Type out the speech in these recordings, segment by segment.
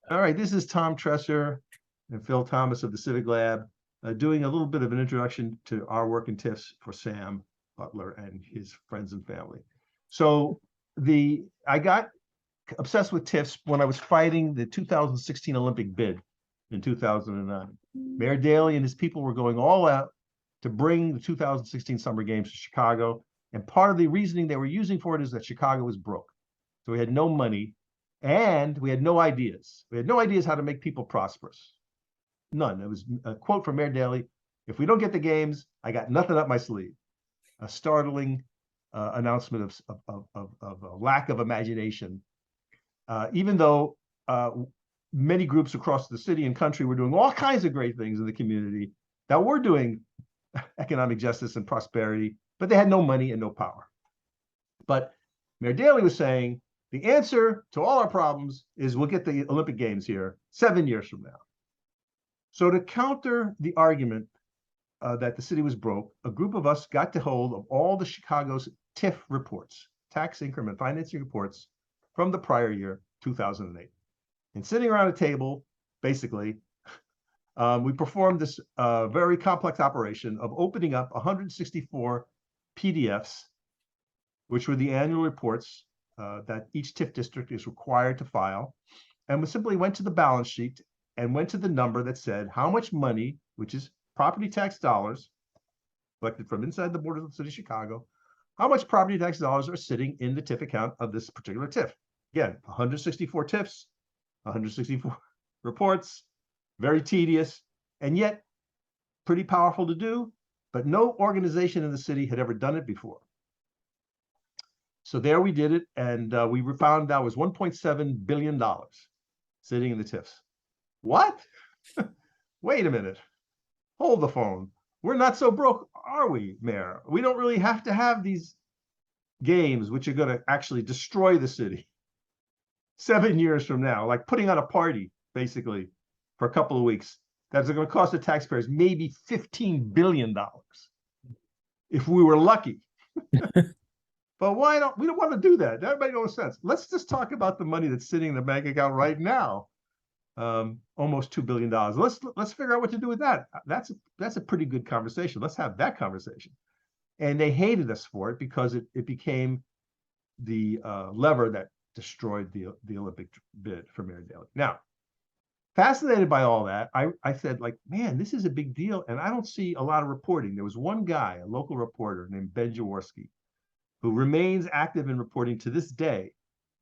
All right, this is Tom Tresser and Phil Thomas of the Civic Lab, doing a little bit of an introduction to our work in TIFs for Sam Butler and his friends and family. So I got obsessed with TIFs when I was fighting the 2016 Olympic bid in 2009. Mayor Daley and his people were going all out to bring the 2016 Summer Games to Chicago. And part of the reasoning they were using for it is that Chicago was broke. So we had no money and we had no ideas. We had no ideas how to make people prosperous. None. It was a quote from Mayor Daley: "If we don't get the games, I got nothing up my sleeve." A startling announcement of a lack of imagination. Even though many groups across the city and country were doing all kinds of great things in the community that were doing economic justice and prosperity, but they had no money and no power. But Mayor Daley was saying, the answer to all our problems is we'll get the Olympic Games here 7 years from now. So to counter the argument that the city was broke, a group of us got to hold of all the Chicago's TIF reports, tax increment financing reports from the prior year, 2008. And sitting around a table, basically, we performed this very complex operation of opening up 164 PDFs, which were the annual reports that each TIF district is required to file. And we simply went to the balance sheet and went to the number that said how much money, which is property tax dollars collected from inside the borders of the city of Chicago, how much property tax dollars are sitting in the TIF account of this particular TIF. Again, 164 TIFs, 164 reports, very tedious, and yet pretty powerful to do, but no organization in the city had ever done it before. So there we did it, and we found that was $1.7 billion sitting in the TIFs. What? Wait a minute. Hold the phone. We're not so broke, are we, Mayor? We don't really have to have these games, which are going to actually destroy the city 7 years from now, like putting on a party, basically, for a couple of weeks. That's going to cost the taxpayers maybe $15 billion if we were lucky. But we don't want to do that. That made no sense. Let's just talk about the money that's sitting in the bank account right now. Almost $2 billion. Let's figure out what to do with that. That's a pretty good conversation. Let's have that conversation. And they hated us for it because it became the lever that destroyed the Olympic bid for Mayor Daley. Now, fascinated by all that, I said, like, man, this is a big deal. And I don't see a lot of reporting. There was one guy, a local reporter named Ben Jaworski, who remains active in reporting to this day.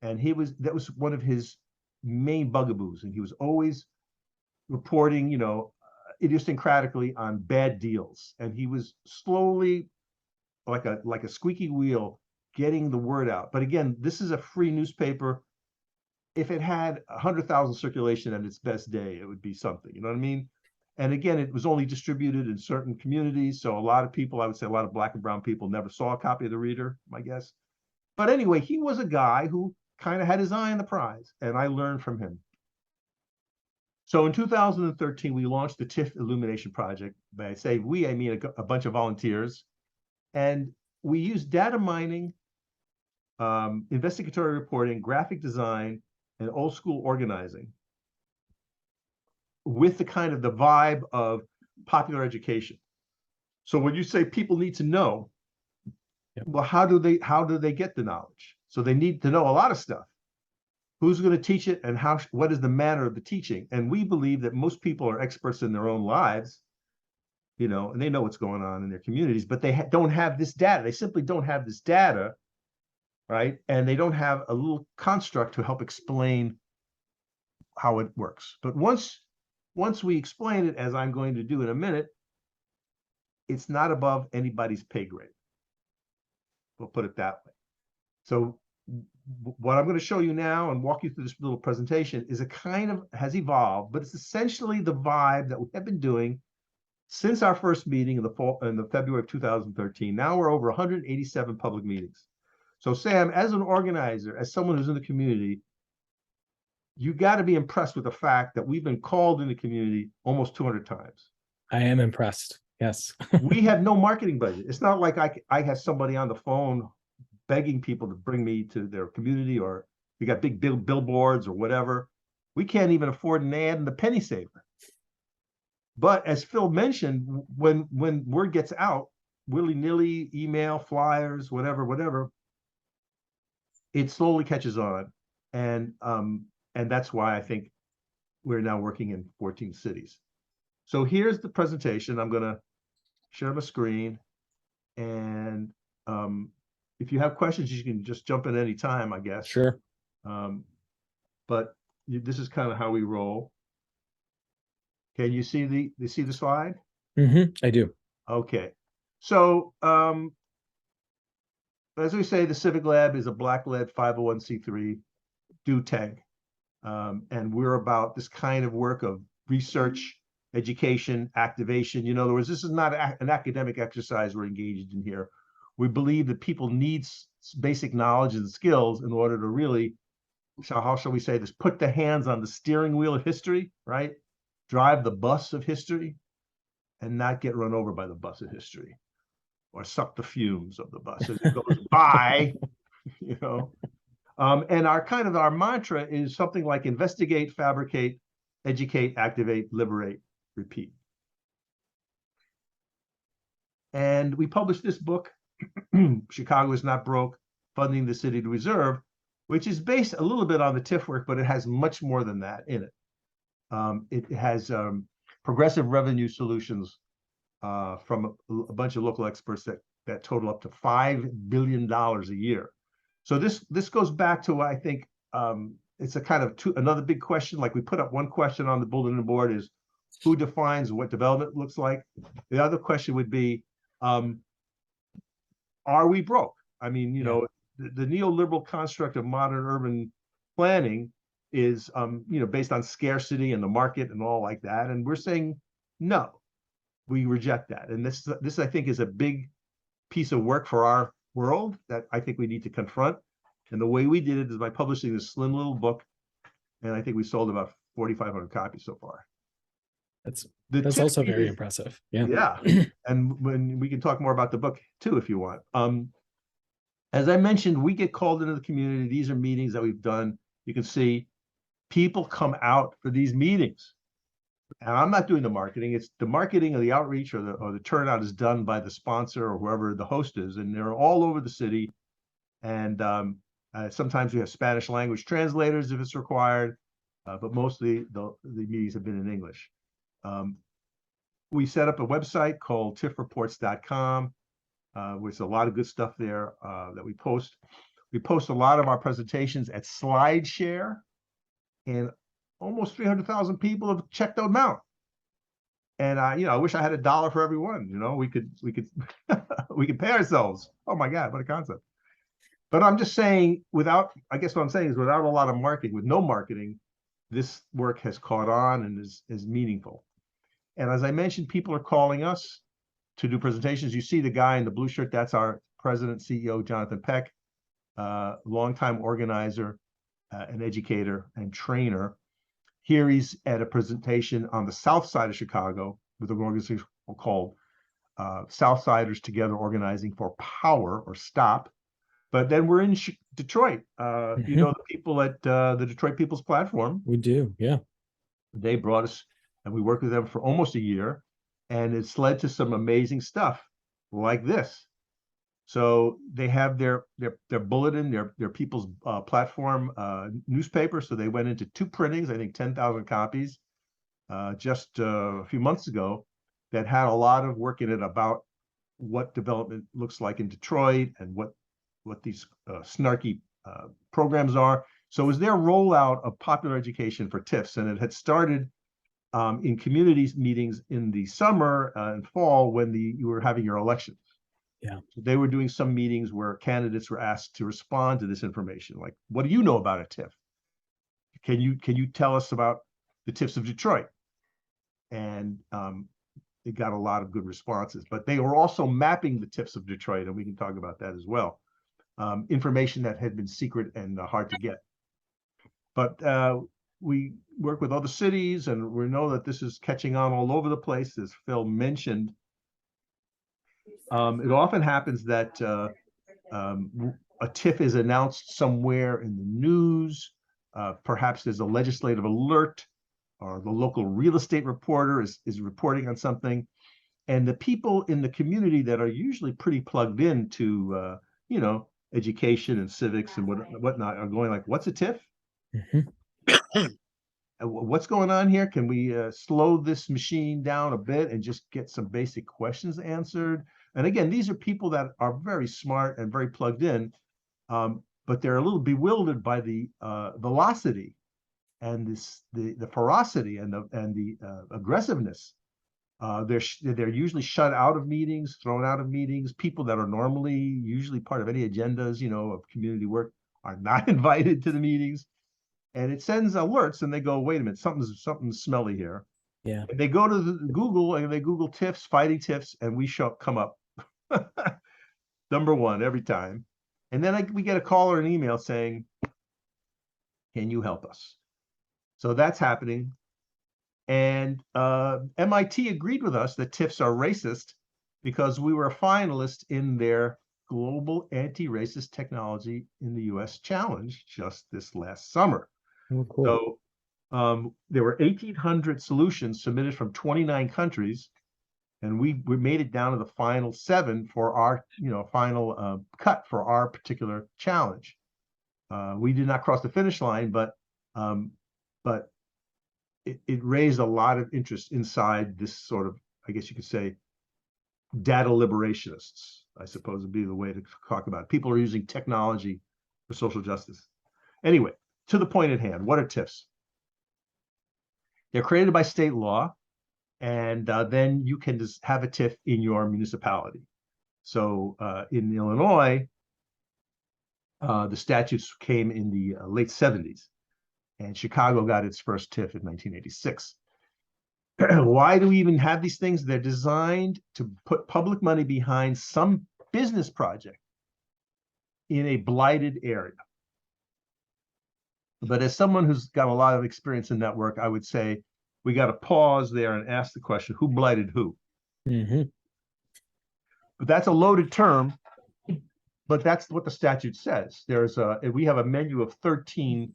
And that was one of his main bugaboos. And he was always reporting, idiosyncratically on bad deals. And he was slowly, like a squeaky wheel, getting the word out. But again, this is a free newspaper. If it had 100,000 circulation at its best day, it would be something, you know what I mean? And again, it was only distributed in certain communities. So a lot of people, I would say a lot of Black and brown people, never saw a copy of the Reader, my guess. But anyway, he was a guy who kind of had his eye on the prize, and I learned from him. So in 2013, we launched the TIF Illumination project. By I say we, I mean a bunch of volunteers. And we used data mining, investigatory reporting, graphic design, and old school organizing with the kind of the vibe of popular education. So when you say people need to know, well, how do they get the knowledge? So they need to know a lot of stuff. Who's going to teach it, and what is the manner of the teaching? And we believe that most people are experts in their own lives, and they know what's going on in their communities, but they don't have this data. They simply don't have this data, right? And they don't have a little construct to help explain how it works. But once we explain it, as I'm going to do in a minute, it's not above anybody's pay grade. We'll put it that way. So what I'm going to show you now and walk you through this little presentation is has evolved, but it's essentially the vibe that we have been doing since our first meeting in the February of 2013. Now we're over 187 public meetings. So Sam, as an organizer, as someone who's in the community, you got to be impressed with the fact that we've been called in the community almost 200 times. I am impressed. Yes. We have no marketing budget. It's not like I have somebody on the phone begging people to bring me to their community, or we got big billboards or whatever. We can't even afford an ad in the penny saver. But as Phil mentioned, when word gets out, willy-nilly, email, flyers, whatever, it slowly catches on. And that's why I think we're now working in 14 cities. So here's the presentation. I'm gonna share my screen. And if you have questions, you can just jump in any time, I guess. Sure. But this is kind of how we roll. Can you see the slide? I do. Okay. So as we say, the Civic Lab is a black-led 501c3 do tank. And we're about this kind of work of research, education, activation. In other words, this is not an academic exercise we're engaged in here. We believe that people need basic knowledge and skills in order to really, so how shall we say this, put the hands on the steering wheel of history, right? Drive the bus of history and not get run over by the bus of history or suck the fumes of the bus as it goes by, And our mantra is something like investigate, fabricate, educate, activate, liberate, repeat. And we published this book, Chicago is Not Broke, Funding the City to Reserve, which is based a little bit on the TIF work, but it has much more than that in it. It has progressive revenue solutions from a bunch of local experts that total up to $5 billion a year. So this goes back to, I think, it's a kind of another big question. Like we put up one question on the bulletin board is, who defines what development looks like? The other question would be, are we broke? I mean, the neoliberal construct of modern urban planning is, based on scarcity and the market and all like that. And we're saying, no, we reject that. And this I think is a big piece of work for our world that I think we need to confront. And the way we did it is by publishing this slim little book. And I think we sold about 4,500 copies so far. That's also very impressive. Yeah. Yeah. And when we can talk more about the book too, if you want. As I mentioned, we get called into the community. These are meetings that we've done. You can see people come out for these meetings. And I'm not doing the marketing. It's the marketing or the outreach or the turnout is done by the sponsor or whoever the host is. And they're all over the city. And sometimes we have Spanish language translators if it's required. But mostly the meetings have been in English. We set up a website called tifreports.com, with a lot of good stuff there that we post. We post a lot of our presentations at SlideShare, and almost 300,000 people have checked them out. And I wish I had $1 for every one. We could we could pay ourselves. Oh my God, what a concept! But I'm just saying, I guess what I'm saying is, without a lot of marketing, with no marketing, this work has caught on and is meaningful. And as I mentioned, people are calling us to do presentations. You see the guy in the blue shirt, that's our president, CEO, Jonathan Peck, longtime organizer, an educator and trainer. Here he's at a presentation on the south side of Chicago with an organization called Southsiders Together Organizing for Power, or STOP. But then we're in Detroit. The people at the Detroit People's Platform. We do, yeah. They brought us, and we worked with them for almost a year, and it's led to some amazing stuff like this. So they have their bulletin, their People's Platform newspaper. So they went into 2 printings, I think 10,000 copies, just a few months ago, that had a lot of work in it about what development looks like in Detroit and what these snarky programs are. So it was their rollout of popular education for TIFs, and it had started in community meetings in the summer and fall when you were having your elections. Yeah. So they were doing some meetings where candidates were asked to respond to this information, like, what do you know about a TIF? Can you tell us about the TIFs of Detroit? And it got a lot of good responses. But they were also mapping the TIFs of Detroit, and we can talk about that as well. Information that had been secret and hard to get. But we work with other cities, and we know that this is catching on all over the place, as Phil mentioned. It often happens that a TIF is announced somewhere in the news. perhaps there's a legislative alert, or the local real estate reporter is reporting on something. And the people in the community that are usually pretty plugged into, education and civics and whatnot are going like, what's a TIF? What's going on here? Can we slow this machine down a bit and just get some basic questions answered? And again, these are people that are very smart and very plugged in, but they're a little bewildered by the velocity and the ferocity and the aggressiveness. They're usually shut out of meetings, thrown out of meetings. People that are normally usually part of any agendas, of community work are not invited to the meetings. And it sends alerts, and they go, wait a minute, something's smelly here. Yeah. And they go to Google, and they Google TIFs, fighting TIFs, and we come up number one every time. And then we get a call or an email saying, can you help us? So that's happening. And MIT agreed with us that TIFs are racist because we were a finalist in their Global Anti-Racist Technology in the US Challenge just this last summer. Oh, cool. So there were 1,800 solutions submitted from 29 countries, and we made it down to the final 7 for our, final cut for our particular challenge. We did not cross the finish line, but it raised a lot of interest inside this sort of, I guess you could say, data liberationists, I suppose would be the way to talk about it. People are using technology for social justice. Anyway, to the point at hand, what are TIFs? They're created by state law, and then you can just have a TIF in your municipality. So in Illinois, the statutes came in the late 70s, and Chicago got its first TIF in 1986. Why do we even have these things? They're designed to put public money behind some business project in a blighted area. But as someone who's got a lot of experience in that work, I would say we got to pause there and ask the question, who blighted who? But that's a loaded term, but that's what the statute says. We have a menu of 13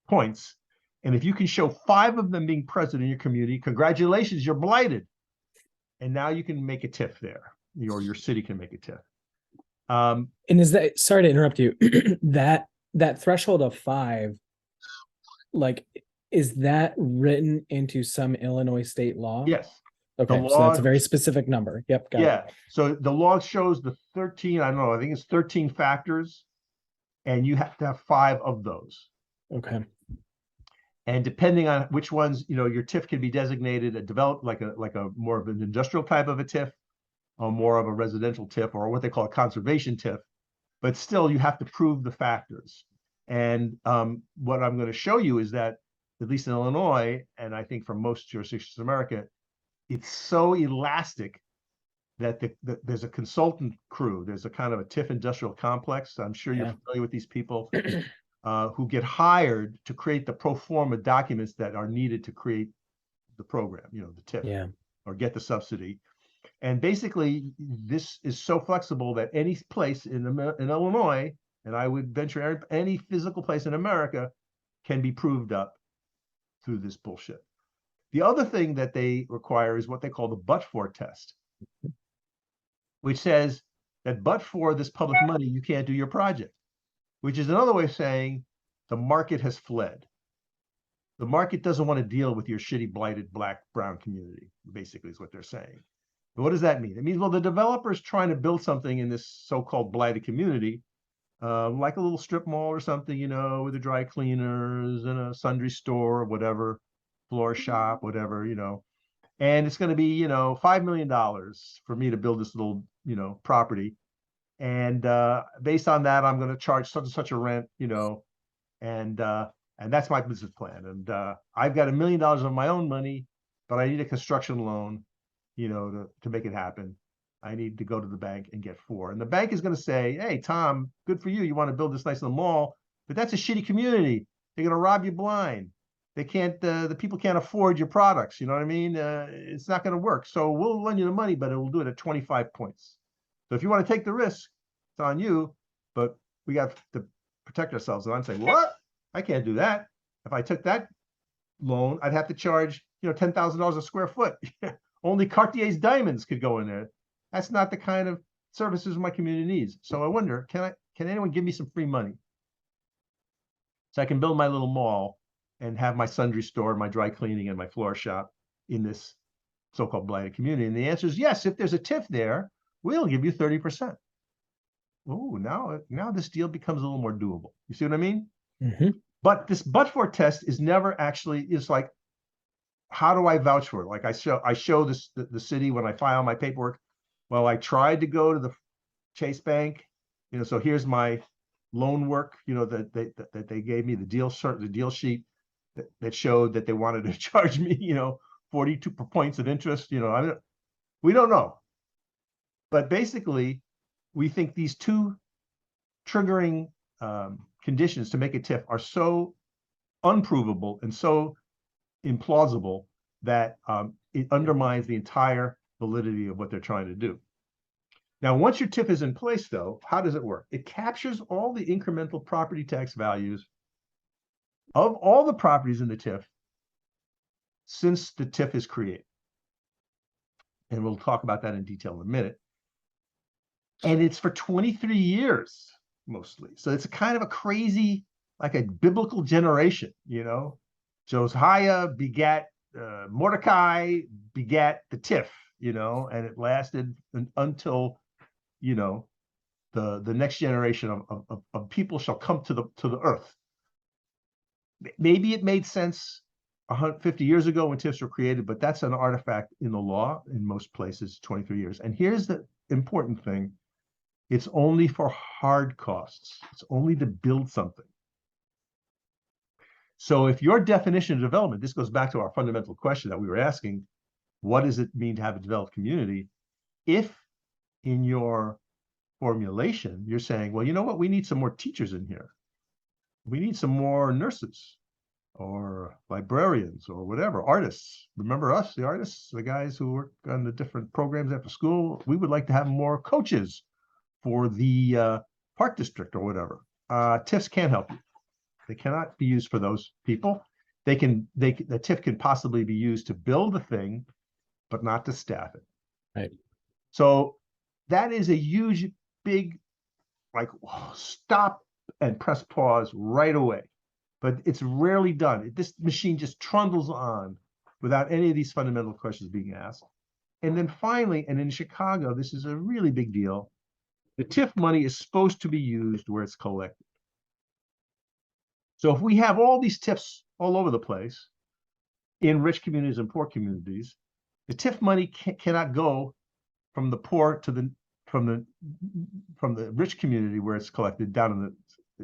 points. And if you can show 5 of them being present in your community, congratulations, you're blighted. And now you can make a TIF there, or your city can make a TIF. And is that, sorry to interrupt you, that threshold of 5, like, is that written into some Illinois state law? Yes. Okay, so that's a very specific number. Yep, got it. So the law shows the 13, I don't know, I think it's 13 factors, and you have to have 5 of those. Okay. And depending on which ones, your TIF can be designated a developed like a more of an industrial type of a TIF, or more of a residential TIF, or what they call a conservation TIF. But still, you have to prove the factors. And what I'm going to show you is that, at least in Illinois, and I think for most jurisdictions in America, it's so elastic that there's a consultant crew. There's a kind of a TIF industrial complex. I'm sure you're familiar with these people who get hired to create the pro forma documents that are needed to create the program, the TIF, or get the subsidy. And basically, this is so flexible that any place in Illinois, and I would venture any physical place in America, can be proved up through this bullshit. The other thing that they require is what they call the but-for test, which says that but for this public money, you can't do your project, which is another way of saying the market has fled. The market doesn't want to deal with your shitty, blighted black, brown community, basically is what they're saying. But what does that mean? It means, well, the developer's trying to build something in this so-called blighted community, like a little strip mall or something, with the dry cleaners and a sundry store, whatever, floor shop, whatever, and it's going to be, $5 million for me to build this little, property. And based on that, I'm going to charge such and such a rent, and that's my business plan. And I've got $1 million of my own money, but I need a construction loan, to make it happen. I need to go to the bank and get 4. And the bank is going to say, hey, Tom, good for you. You want to build this nice little mall, but that's a shitty community. They're going to rob you blind. They can't, the people can't afford your products. You know what I mean? It's not going to work. So we'll lend you the money, but we'll do it at 25 points. So if you want to take the risk, it's on you, but we got to protect ourselves. And I'm saying, what? I can't do that. If I took that loan, I'd have to charge, $10,000 a square foot. Only Cartier's diamonds could go in there. That's not the kind of services my community needs. So I wonder, can anyone give me some free money so I can build my little mall and have my sundry store, my dry cleaning, and my floor shop in this so-called blighted community? And the answer is yes. If there's a TIF there, we'll give you 30%. Oh, now this deal becomes a little more doable. You see what I mean? Mm-hmm. But this but-for test is never actually, it's like, how do I vouch for it? Like I show this the city when I file my paperwork. Well, I tried to go to the Chase Bank, so here's my loan work, that they gave me, the deal sheet that showed that they wanted to charge me, 42 points of interest. We don't know. But basically, we think these two triggering conditions to make a TIF are so unprovable and so implausible that it undermines the entire validity of what they're trying to do. Now, once your TIF is in place, though, how does it work? It captures all the incremental property tax values of all the properties in the TIF since the TIF is created. And we'll talk about that in detail in a minute. And it's for 23 years, mostly. So it's a kind of a crazy, like a biblical generation, Josiah begat Mordecai, begat the TIF, and it lasted until, the next generation of people shall come to the earth. Maybe it made sense 150 years ago when TIFs were created, but that's an artifact in the law in most places, 23 years. And here's the important thing. It's only for hard costs. It's only to build something. So if your definition of development, this goes back to our fundamental question that we were asking, what does it mean to have a developed community? If in your formulation, you're saying, well, you know what, we need some more teachers in here. We need some more nurses or librarians or whatever, artists. Remember us, the artists, the guys who work on the different programs after school? We would like to have more coaches for the park district or whatever. TIFs can't help you. They cannot be used for those people. The TIF can possibly be used to build a thing, but not to staff it. Right. So that is a huge, big, like, stop and press pause right away. But it's rarely done. This machine just trundles on without any of these fundamental questions being asked. And then finally, and in Chicago, this is a really big deal, the TIF money is supposed to be used where it's collected. So if we have all these TIFs all over the place, in rich communities and poor communities, the TIF money cannot go from the poor to from the rich community where it's collected down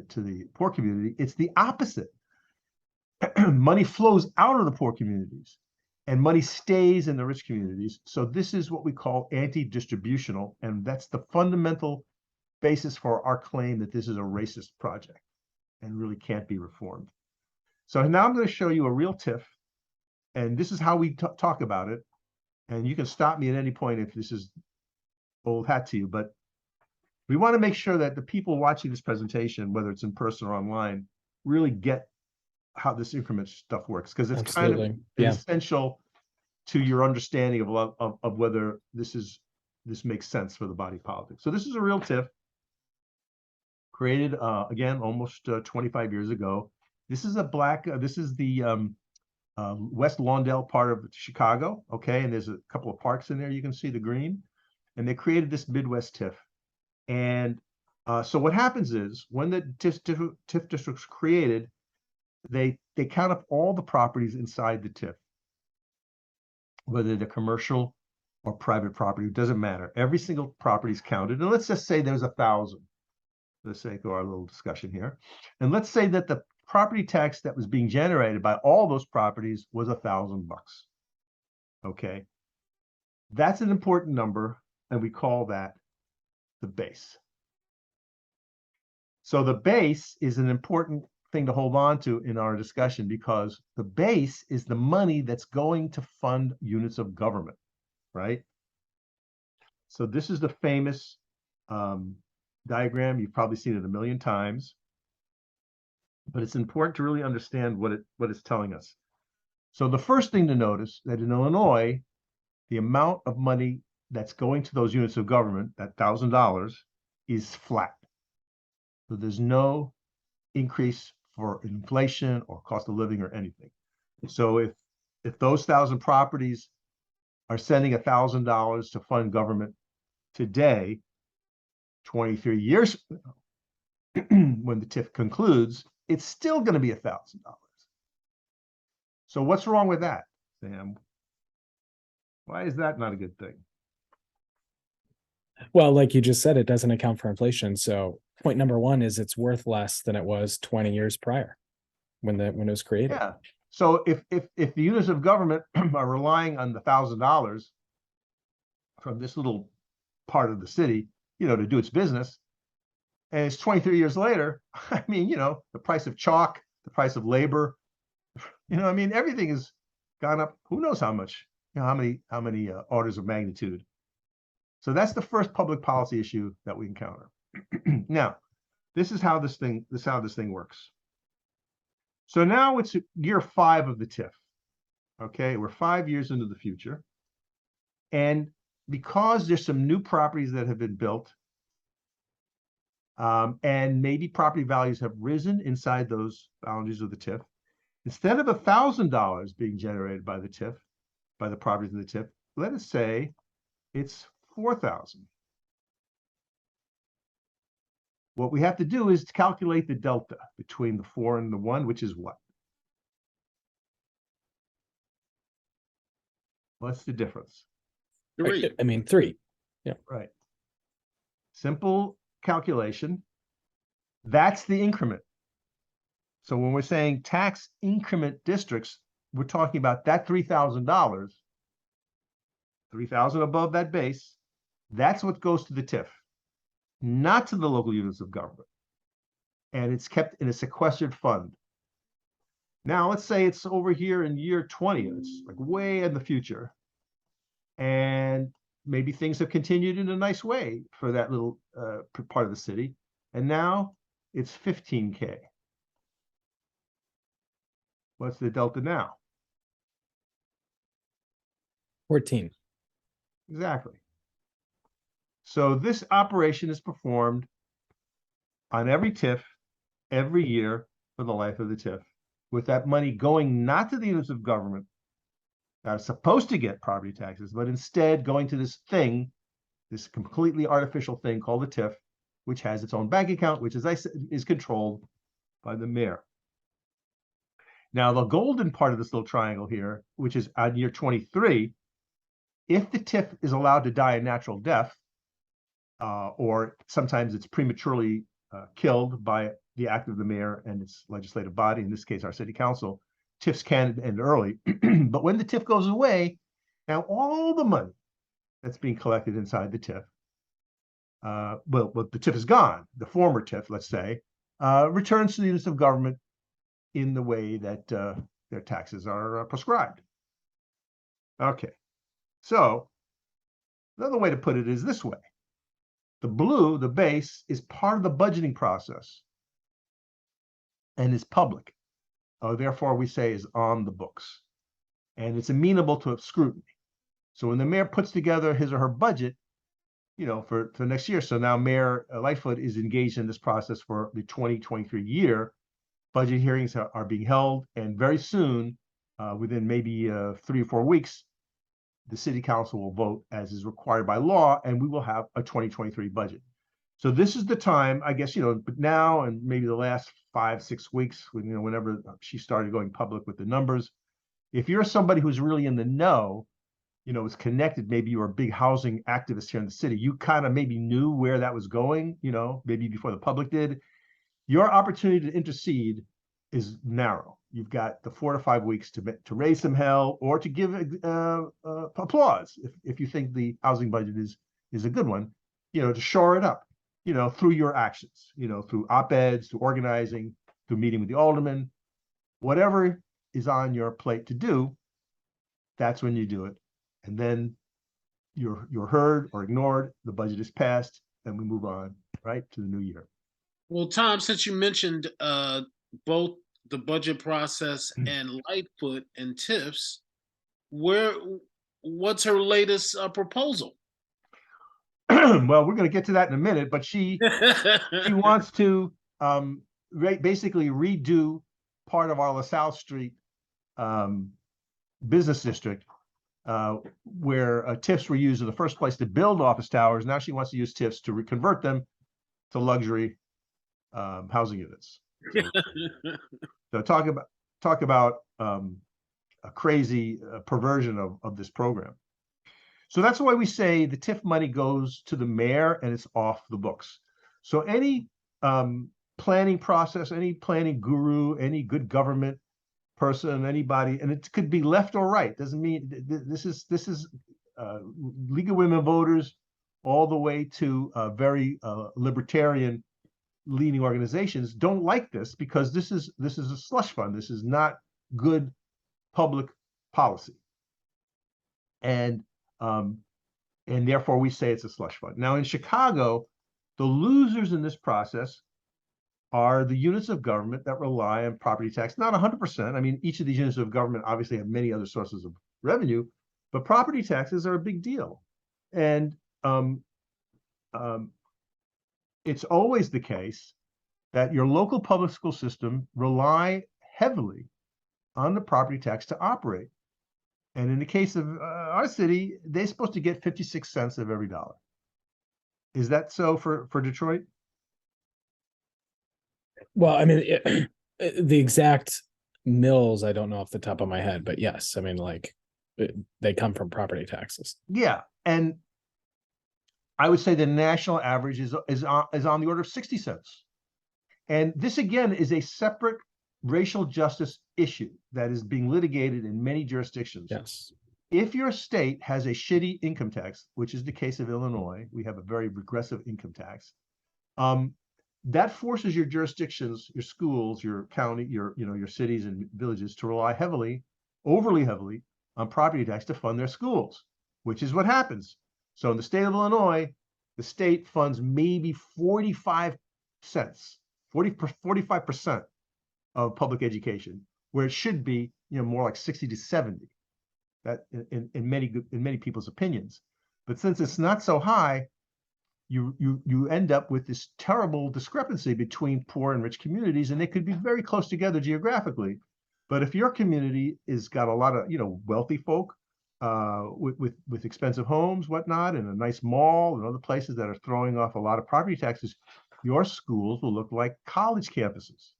to the poor community. It's the opposite. Money flows out of the poor communities and money stays in the rich communities. So this is what we call anti-distributional, and that's the fundamental basis for our claim that this is a racist project and really can't be reformed. So now I'm going to show you a real TIF, and this is how we talk about it. And you can stop me at any point if this is old hat to you, but we want to make sure that the people watching this presentation, whether it's in person or online, really get how this increment stuff works, because it's Absolutely. kind of essential to your understanding of whether this makes sense for the body politic. So this is a real TIF created again almost 25 years ago. This is this is the West Lawndale part of Chicago, okay, and there's a couple of parks in there. You can see the green, and they created this Midwest TIF. And so what happens is when the TIF district's created, they count up all the properties inside the TIF, whether they're commercial or private property, it doesn't matter. Every single property is counted. And let's just say there's 1,000, for the sake of our little discussion here. And let's say that the property tax that was being generated by all those properties was $1,000. Okay. That's an important number, and we call that the base. So the base is an important thing to hold on to in our discussion, because the base is the money that's going to fund units of government, right? So this is the famous diagram. You've probably seen it a million times. but it's important to really understand what it's telling us. So the first thing to notice that in Illinois, the amount of money that's going to those units of government, that $1,000, is flat. So there's no increase for inflation or cost of living or anything. So if those 1,000 properties are sending $1,000 to fund government today, 23 years from now, when the TIF concludes, it's still going to be $1,000. So what's wrong with that, Sam? Why is that not a good thing? Well, like you just said, it doesn't account for inflation. So point number one is it's worth less than it was 20 years prior when it was created. Yeah. So if the units of government are relying on the $1,000 from this little part of the city, to do its business, and it's 23 years later, I mean, the price of chalk, the price of labor, I mean, everything has gone up. Who knows how much? How many orders of magnitude? So that's the first public policy issue that we encounter. Now, this is how this thing works. So now it's year 5 of the TIF. Okay, we're 5 years into the future. And because there's some new properties that have been built, and maybe property values have risen inside those boundaries of the TIF, instead of $1,000 being generated by the TIF, by the properties in the TIF, let us say it's 4,000. What we have to do is to calculate the delta between the 4 and the 1, which is what? What's the difference? 3. I mean, 3. Yeah. Right. Simple calculation. That's the increment. So when we're saying tax increment districts, we're talking about that $3,000, 3,000 above that base. That's what goes to the TIF, not to the local units of government. And it's kept in a sequestered fund. Now, let's say it's over here in year 20, it's like way in the future. And maybe things have continued in a nice way for that little part of the city. And now it's 15K. What's the delta now? 14. Exactly. So this operation is performed on every TIF every year for the life of the TIF, with that money going not to the units of government that are supposed to get property taxes, but instead going to this thing, this completely artificial thing called the TIF, which has its own bank account, which, as I said, is controlled by the mayor. Now, the golden part of this little triangle here, which is on year 23, if the TIF is allowed to die a natural death, or sometimes it's prematurely killed by the act of the mayor and its legislative body, in this case, our city council, TIFs can end early. But when the TIF goes away, now all the money that's being collected inside the TIF, well, the TIF is gone, the former TIF, let's say, returns to the units of government in the way that their taxes are prescribed. Okay, so another way to put it is this way. The blue, the base, is part of the budgeting process and is public. Therefore, we say is on the books. And it's amenable to scrutiny. So when the mayor puts together his or her budget, for next year, so now Mayor Lightfoot is engaged in this process for the 2023 year. Budget hearings are being held, and very soon, within maybe 3 or 4 weeks, the city council will vote as is required by law, and we will have a 2023 budget. So this is the time, I guess, but now and maybe the last 5-6 weeks, whenever she started going public with the numbers, if you're somebody who's really in the know, is connected, maybe you're a big housing activist here in the city, you kind of maybe knew where that was going, maybe before the public did. Your opportunity to intercede is narrow. You've got the 4 to 5 weeks to raise some hell or to give applause if you think the housing budget is a good one, to shore it up, through your actions, through op-eds, through organizing, through meeting with the aldermen, whatever is on your plate to do, that's when you do it. And then you're heard or ignored, the budget is passed, and we move on, right, to the new year. Well, Tom, since you mentioned both the budget process and Lightfoot and TIFs, where what's her latest proposal? Well, we're going to get to that in a minute, but she wants to basically redo part of our LaSalle Street business district, where TIFs were used in the first place to build office towers. Now she wants to use TIFs to reconvert them to luxury housing units. So talk about a crazy perversion of this program. So that's why we say the TIF money goes to the mayor and it's off the books. So any planning process, any planning guru, any good government person, anybody, and it could be left or right. Doesn't mean this is League of Women Voters all the way to very libertarian leading organizations don't like this, because this is a slush fund. This is not good public policy, and therefore we say it's a slush fund. Now in Chicago, the losers in this process are the units of government that rely on property tax, not 100%. I mean, each of these units of government obviously have many other sources of revenue, but property taxes are a big deal. And it's always the case that your local public school system rely heavily on the property tax to operate. And in the case of our city, they're supposed to get 56 cents of every dollar. Is that so for Detroit? Well, I mean, the exact mills, I don't know off the top of my head, but yes, I mean, like they come from property taxes. Yeah, and I would say the national average is on the order of 60 cents. And this again is a separate racial justice issue that is being litigated in many jurisdictions. Yes. If your state has a shitty income tax, which is the case of Illinois, we have a very regressive income tax. That forces your jurisdictions, your schools, your county, your cities and villages to rely heavily, overly heavily, on property tax to fund their schools, which is what happens. So in the state of Illinois, the state funds maybe 45 cents, 45% of public education, where it should be, more like 60 to 70. That in many people's opinions. But since it's not so high, you end up with this terrible discrepancy between poor and rich communities, and they could be very close together geographically. But if your community is got a lot of wealthy folk with expensive homes, whatnot, and a nice mall and other places that are throwing off a lot of property taxes, your schools will look like college campuses.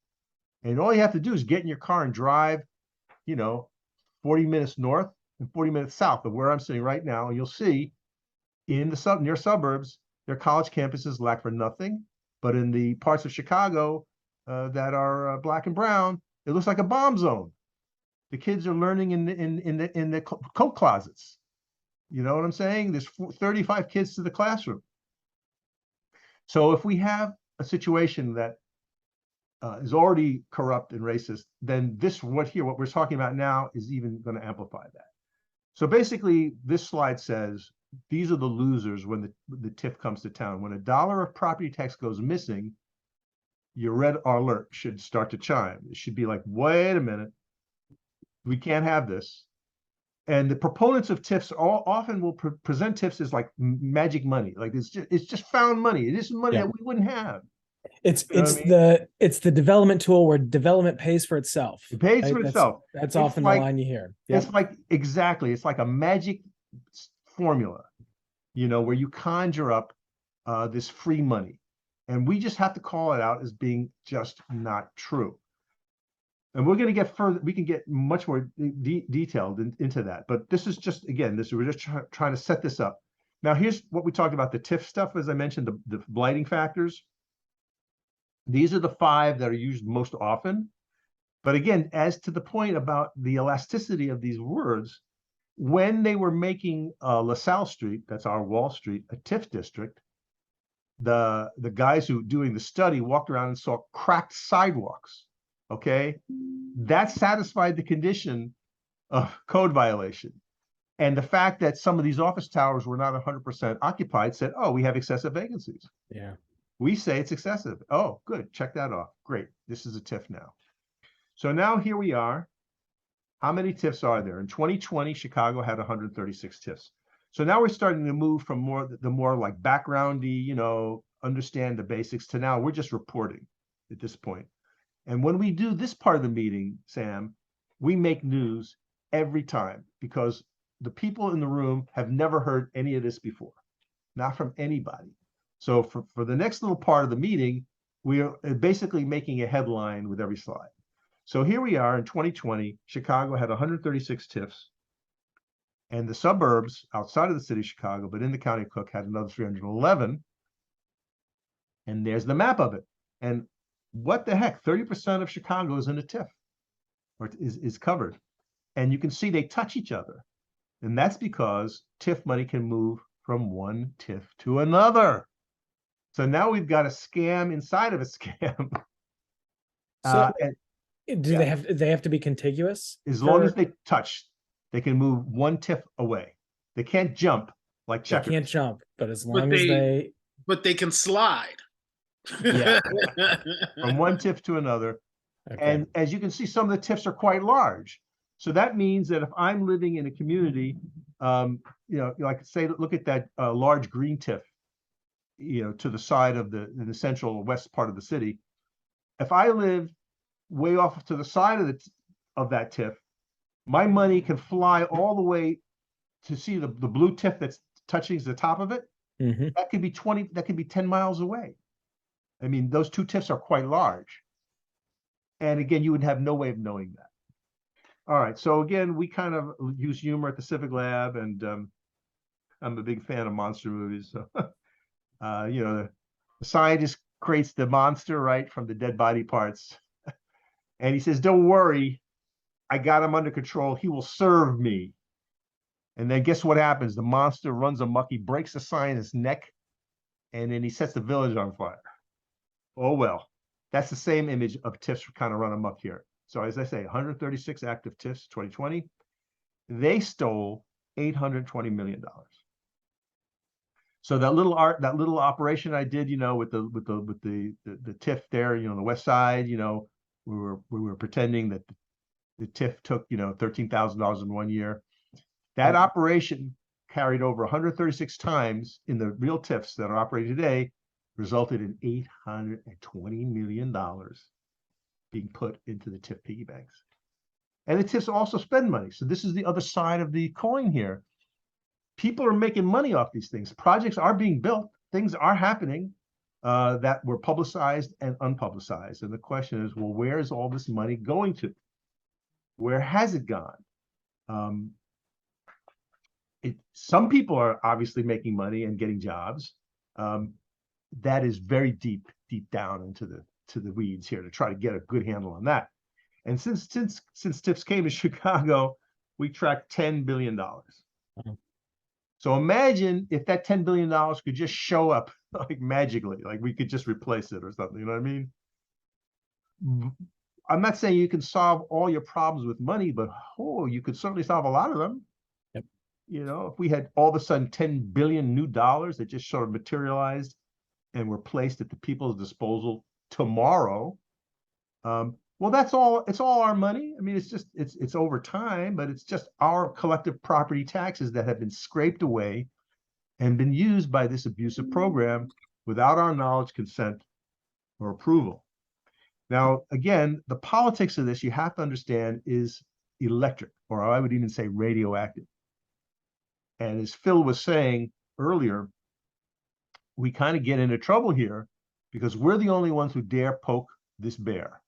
And all you have to do is get in your car and drive, 40 minutes north and 40 minutes south of where I'm sitting right now, and you'll see in the near suburbs, their college campuses lack for nothing. But in the parts of Chicago that are black and brown, it looks like a bomb zone. The kids are learning in the coat closets. You know what I'm saying? There's 35 kids to the classroom. So if we have a situation that is already corrupt and racist, then what we're talking about now is even going to amplify that. So basically, this slide says these are the losers when the TIF comes to town. When $1 of property tax goes missing, your red alert should start to chime. It should be like, wait a minute, we can't have this. And the proponents of TIFs often will present TIFs as like magic money, like it's just found money. It is money that we wouldn't have. It's the development tool where development pays for itself. It pays for itself. That's often the line you hear. It's like it's like a magic formula, where you conjure up this free money, and we just have to call it out as being just not true. And we're going to get further. We can get much more detailed into that. But this is just we're just trying to set this up. Now, here's what we talked about: the TIF stuff, as I mentioned, the blighting factors. These are the 5 that are used most often. But again, as to the point about the elasticity of these words, when they were making LaSalle Street, that's our Wall Street, a TIF district, the guys who doing the study walked around and saw cracked sidewalks. Okay, that satisfied the condition of code violation. And the fact that some of these office towers were not 100% occupied said, oh, we have excessive vacancies. Yeah. We say it's excessive. Oh, good. Check that off. Great. This is a TIF now. So now here we are. How many TIFs are there? In 2020, Chicago had 136 TIFs. So now we're starting to move from the more like backgroundy, you know, understand the basics, to now we're just reporting at this point. And when we do this part of the meeting, Sam, we make news every time because the people in the room have never heard any of this before, not from anybody. So for the next little part of the meeting, we are basically making a headline with every slide. So here we are in 2020, Chicago had 136 TIFs, and the suburbs outside of the city of Chicago, but in the county of Cook, had another 311. And there's the map of it. And what the heck, 30% of Chicago is in a TIF, or is covered. And you can see they touch each other. And that's because TIF money can move from one TIF to another. So now we've got a scam inside of a scam. So And do yeah. they have to be contiguous? As long as they touch, they can move one TIF away. They can't jump like They checkers. can't jump, but as But long as they But they can slide. Yeah. From one TIF to another. Okay. And as you can see, some of the TIFs are quite large. So that means that if I'm living in a community, you know, like say, look at that large green TIF, you know, to the side of the central west part of the city. If I live way off to the side of that TIF, my money can fly all the way to see the blue TIF that's touching the top of it. Mhm. That could be 20, that could be 10 miles away. I mean, those two TIFs are quite large. And again, you would have no way of knowing that. All right, so again, we kind of use humor at the Civic Lab, and I'm a big fan of monster movies. So, you know, the scientist creates the monster, right, from the dead body parts. And he says, don't worry, I got him under control. He will serve me. And then guess what happens? The monster runs amok. He breaks the scientist's neck, and then he sets the village on fire. Oh, well, that's the same image of TIFs kind of run amok here. So as I say, 136 active TIFs, 2020, they stole $820 million. So that little operation I did, you know, with the TIF there, you know, the west side, you know, we were pretending that the TIF took, you know, $13,000 in 1 year. That operation carried over 136 times in the real TIFs that are operating today, resulted in $820 million being put into the TIF piggy banks. And the TIFs also spend money. So this is the other side of the coin here. People are making money off these things. Projects are being built. Things are happening that were publicized and unpublicized. And the question is, well, where is all this money going to? Where has it gone? Some people are obviously making money and getting jobs. That is very deep down into the weeds here to try to get a good handle on that. And since TIFs came to Chicago, we tracked $10 billion. So imagine if that $10 billion could just show up like magically, like we could just replace it or something, you know what I mean? I'm not saying you can solve all your problems with money, but you could certainly solve a lot of them. Yep. You know, if we had all of a sudden 10 billion new dollars that just sort of materialized and were placed at the people's disposal tomorrow, well, that's all. It's all our money. I mean, it's just it's over time, but it's just our collective property taxes that have been scraped away and been used by this abusive program without our knowledge, consent, or approval. Now, again, the politics of this, you have to understand, is electric, or I would even say radioactive. And as Phil was saying earlier, we kind of get into trouble here because we're the only ones who dare poke this bear.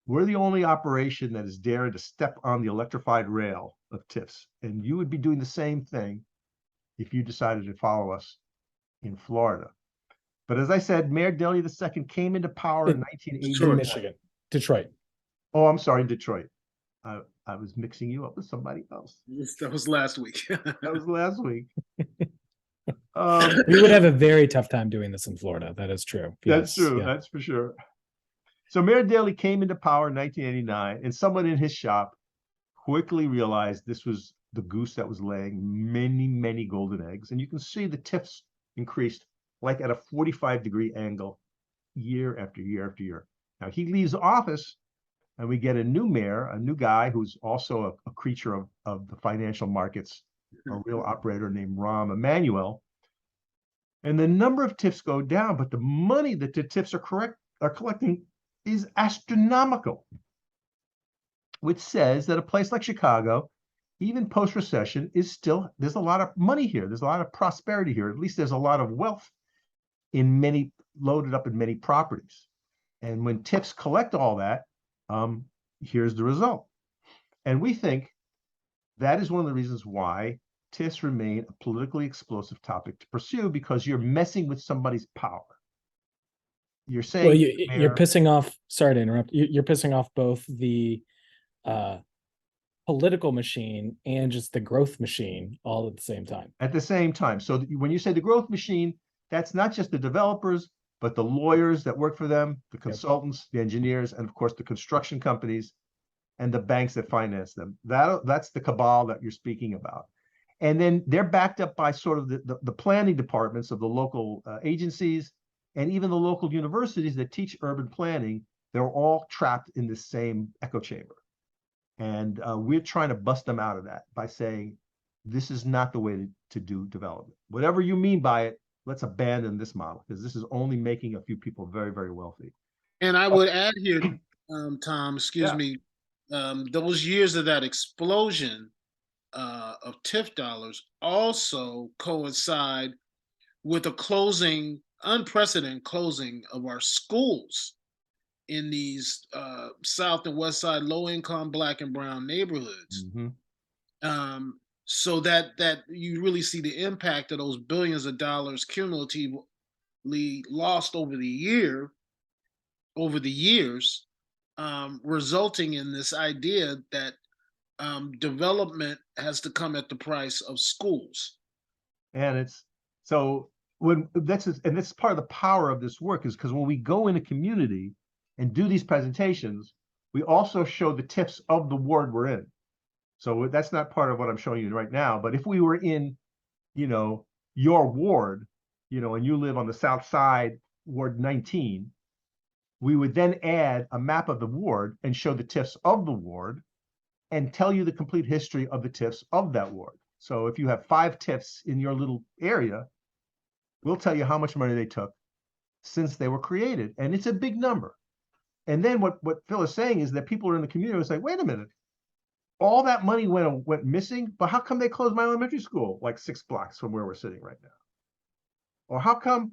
We're the only operation that is daring to step on the electrified rail of TIFs. And you would be doing the same thing if you decided to follow us in Florida. But as I said, Mayor Daley II came into power in 1980. In Michigan, Detroit. Oh, I'm sorry, Detroit. I was mixing you up with somebody else. That was last week. That was last week. We would have a very tough time doing this in Florida. That is true. That's Yes, true. yeah. That's for sure. So Mayor Daley came into power in 1989, and someone in his shop quickly realized this was the goose that was laying many, many golden eggs. And you can see the TIFs increased like at a 45-degree angle year after year after year. Now he leaves office, and we get a new mayor, a new guy who's also a creature of the financial markets, a real operator named Rahm Emanuel. And the number of TIFs go down, but the money that the TIFs are collecting is astronomical, which says that a place like Chicago, even post-recession, there's a lot of money here. There's a lot of prosperity here. At least there's a lot of wealth loaded up in many properties. And when TIFs collect all that, here's the result. And we think that is one of the reasons why TIFs remain a politically explosive topic to pursue, because you're messing with somebody's power. You're saying, well, you're pissing off. Sorry to interrupt. You're pissing off both the political machine and just the growth machine all at the same time. At the same time. So when you say the growth machine, that's not just the developers, but the lawyers that work for them, the consultants, the engineers, and of course the construction companies and the banks that finance them. That's the cabal that you're speaking about. And then they're backed up by sort of the planning departments of the local agencies and even the local universities that teach urban planning. They're all trapped in the same echo chamber. And we're trying to bust them out of that by saying, this is not the way to do development. Whatever you mean by it, let's abandon this model, because this is only making a few people very, very wealthy. And I would add here, Tom, excuse me, those years of that explosion of TIF dollars also coincide with a unprecedented closing of our schools in these South and West Side low-income Black and brown neighborhoods. Mm-hmm. So that you really see the impact of those billions of dollars cumulatively lost over the years, resulting in this idea that development has to come at the price of schools. And it's so and that's part of the power of this work, is because when we go in a community and do these presentations, we also show the TIFs of the ward we're in. So that's not part of what I'm showing you right now. But if we were in, your ward, and you live on the South Side, Ward 19, we would then add a map of the ward and show the TIFs of the ward and tell you the complete history of the TIFs of that ward. So if you have 5 TIFs in your little area, we'll tell you how much money they took since they were created. And it's a big number. And then what Phil is saying is that people are in the community and say, wait a minute, all that money went missing, but how come they closed my elementary school like 6 blocks from where we're sitting right now? Or how come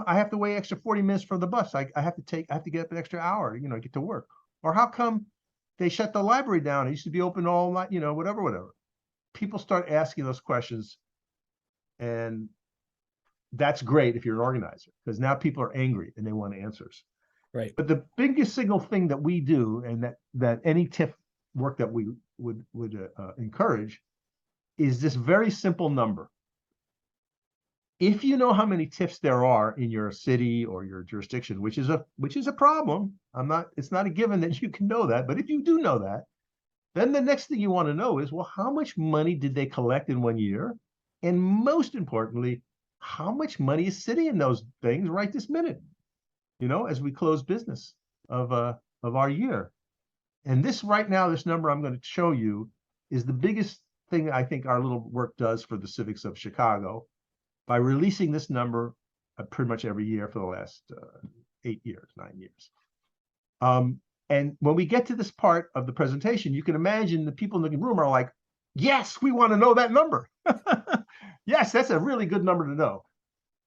I have to wait extra 40 minutes for the bus? I have to get up an extra hour, get to work. Or how come they shut the library down? It used to be open all night, whatever. People start asking those questions, and that's great if you're an organizer, because now people are angry and they want answers. Right. But the biggest single thing that we do, and that any TIF work that we would encourage, is this very simple number. If you know how many TIFs there are in your city or your jurisdiction, which is a problem, it's not a given that you can know that, but if you do know that, then the next thing you want to know is, well, how much money did they collect in one year? And most importantly, how much money is sitting in those things right this minute, as we close business of our year. And this number I'm going to show you is the biggest thing I think our little work does for the civics of Chicago, by releasing this number pretty much every year for the last 9 years. And when we get to this part of the presentation, you can imagine the people in the room are like, yes, we want to know that number. Yes, that's a really good number to know.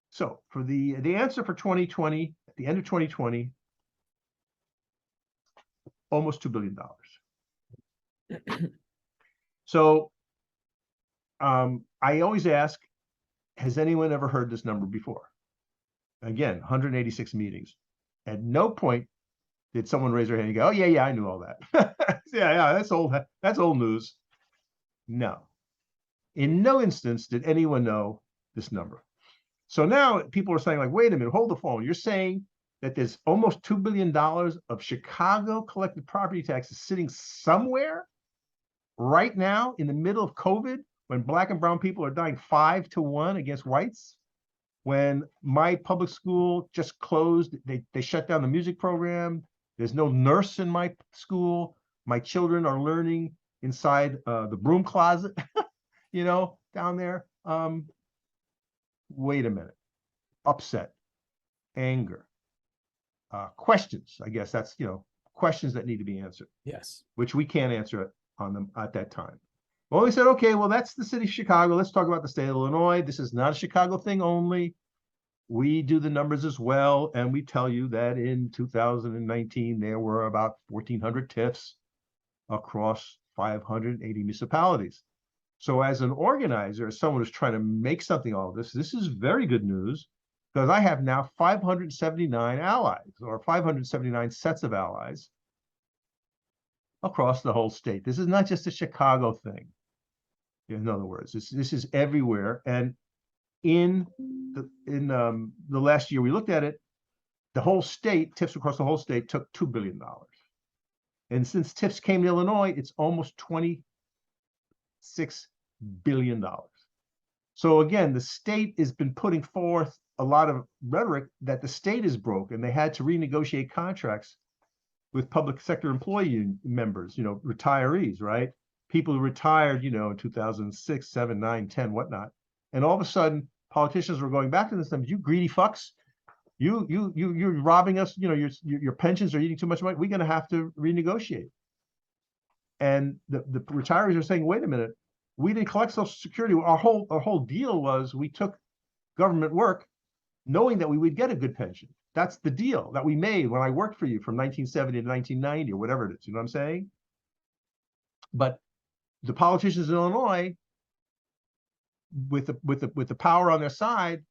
So for the answer for 2020, at the end of 2020, almost $2 billion. So I always ask, has anyone ever heard this number before? Again, 186 meetings. At no point did someone raise their hand and go, oh, yeah, I knew all that. yeah, that's old news. No. In no instance did anyone know this number. So now people are saying, like, wait a minute, hold the phone. You're saying that there's almost $2 billion of Chicago collected property taxes sitting somewhere right now in the middle of COVID, when Black and brown people are dying 5 to 1 against whites, when my public school just closed, they shut down the music program, There's no nurse in my school. My children are learning inside the broom closet, down there. Wait a minute. Upset, anger, questions. I guess that's, questions that need to be answered, Yes. which we can't answer on them at that time. Well, we said, okay, well, that's the city of Chicago. Let's talk about the state of Illinois. This is not a Chicago thing only. We do the numbers as well, and we tell you that in 2019, there were about 1,400 TIFs across 580 municipalities. So as an organizer, as someone who's trying to make something of all this is very good news, because I have now 579 allies, or 579 sets of allies across the whole state. This is not just a Chicago thing. In other words, this is everywhere. And in the last year we looked at it, the whole state, TIFs across the whole state, took $2 billion. And since TIFs came to Illinois, it's almost $26 billion. So again, the state has been putting forth a lot of rhetoric that the state is broke and they had to renegotiate contracts with public sector employee members, retirees, right? People who retired, in 2006, 7, 9, 10, whatnot. And all of a sudden, politicians were going back to them, you greedy fucks, you're robbing us, your pensions are eating too much money. We're going to have to renegotiate. And the retirees are saying, wait a minute, we didn't collect Social Security. Our whole deal was we took government work knowing that we would get a good pension. That's the deal that we made when I worked for you from 1970 to 1990 or whatever it is. You know what I'm saying? But the politicians in Illinois, with the power on their side,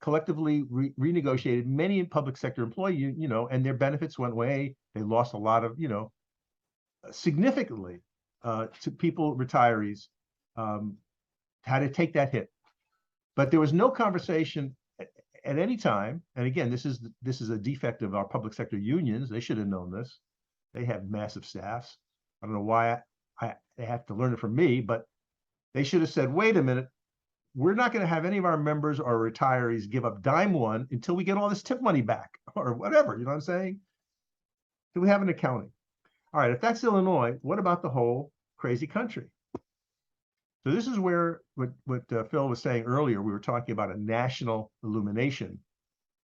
collectively renegotiated many public sector employees, and their benefits went away. They lost a lot of, significantly to people, retirees, had to take that hit. But there was no conversation at any time. And again, this is a defect of our public sector unions. They should have known this. They have massive staffs. I don't know why they have to learn it from me, but they should have said, wait a minute, we're not going to have any of our members or retirees give up dime one until we get all this TIF money back or whatever. You know what I'm saying? Do we have an accounting? All right, if that's Illinois, what about the whole crazy country? So this is where what Phil was saying earlier, we were talking about a national illumination.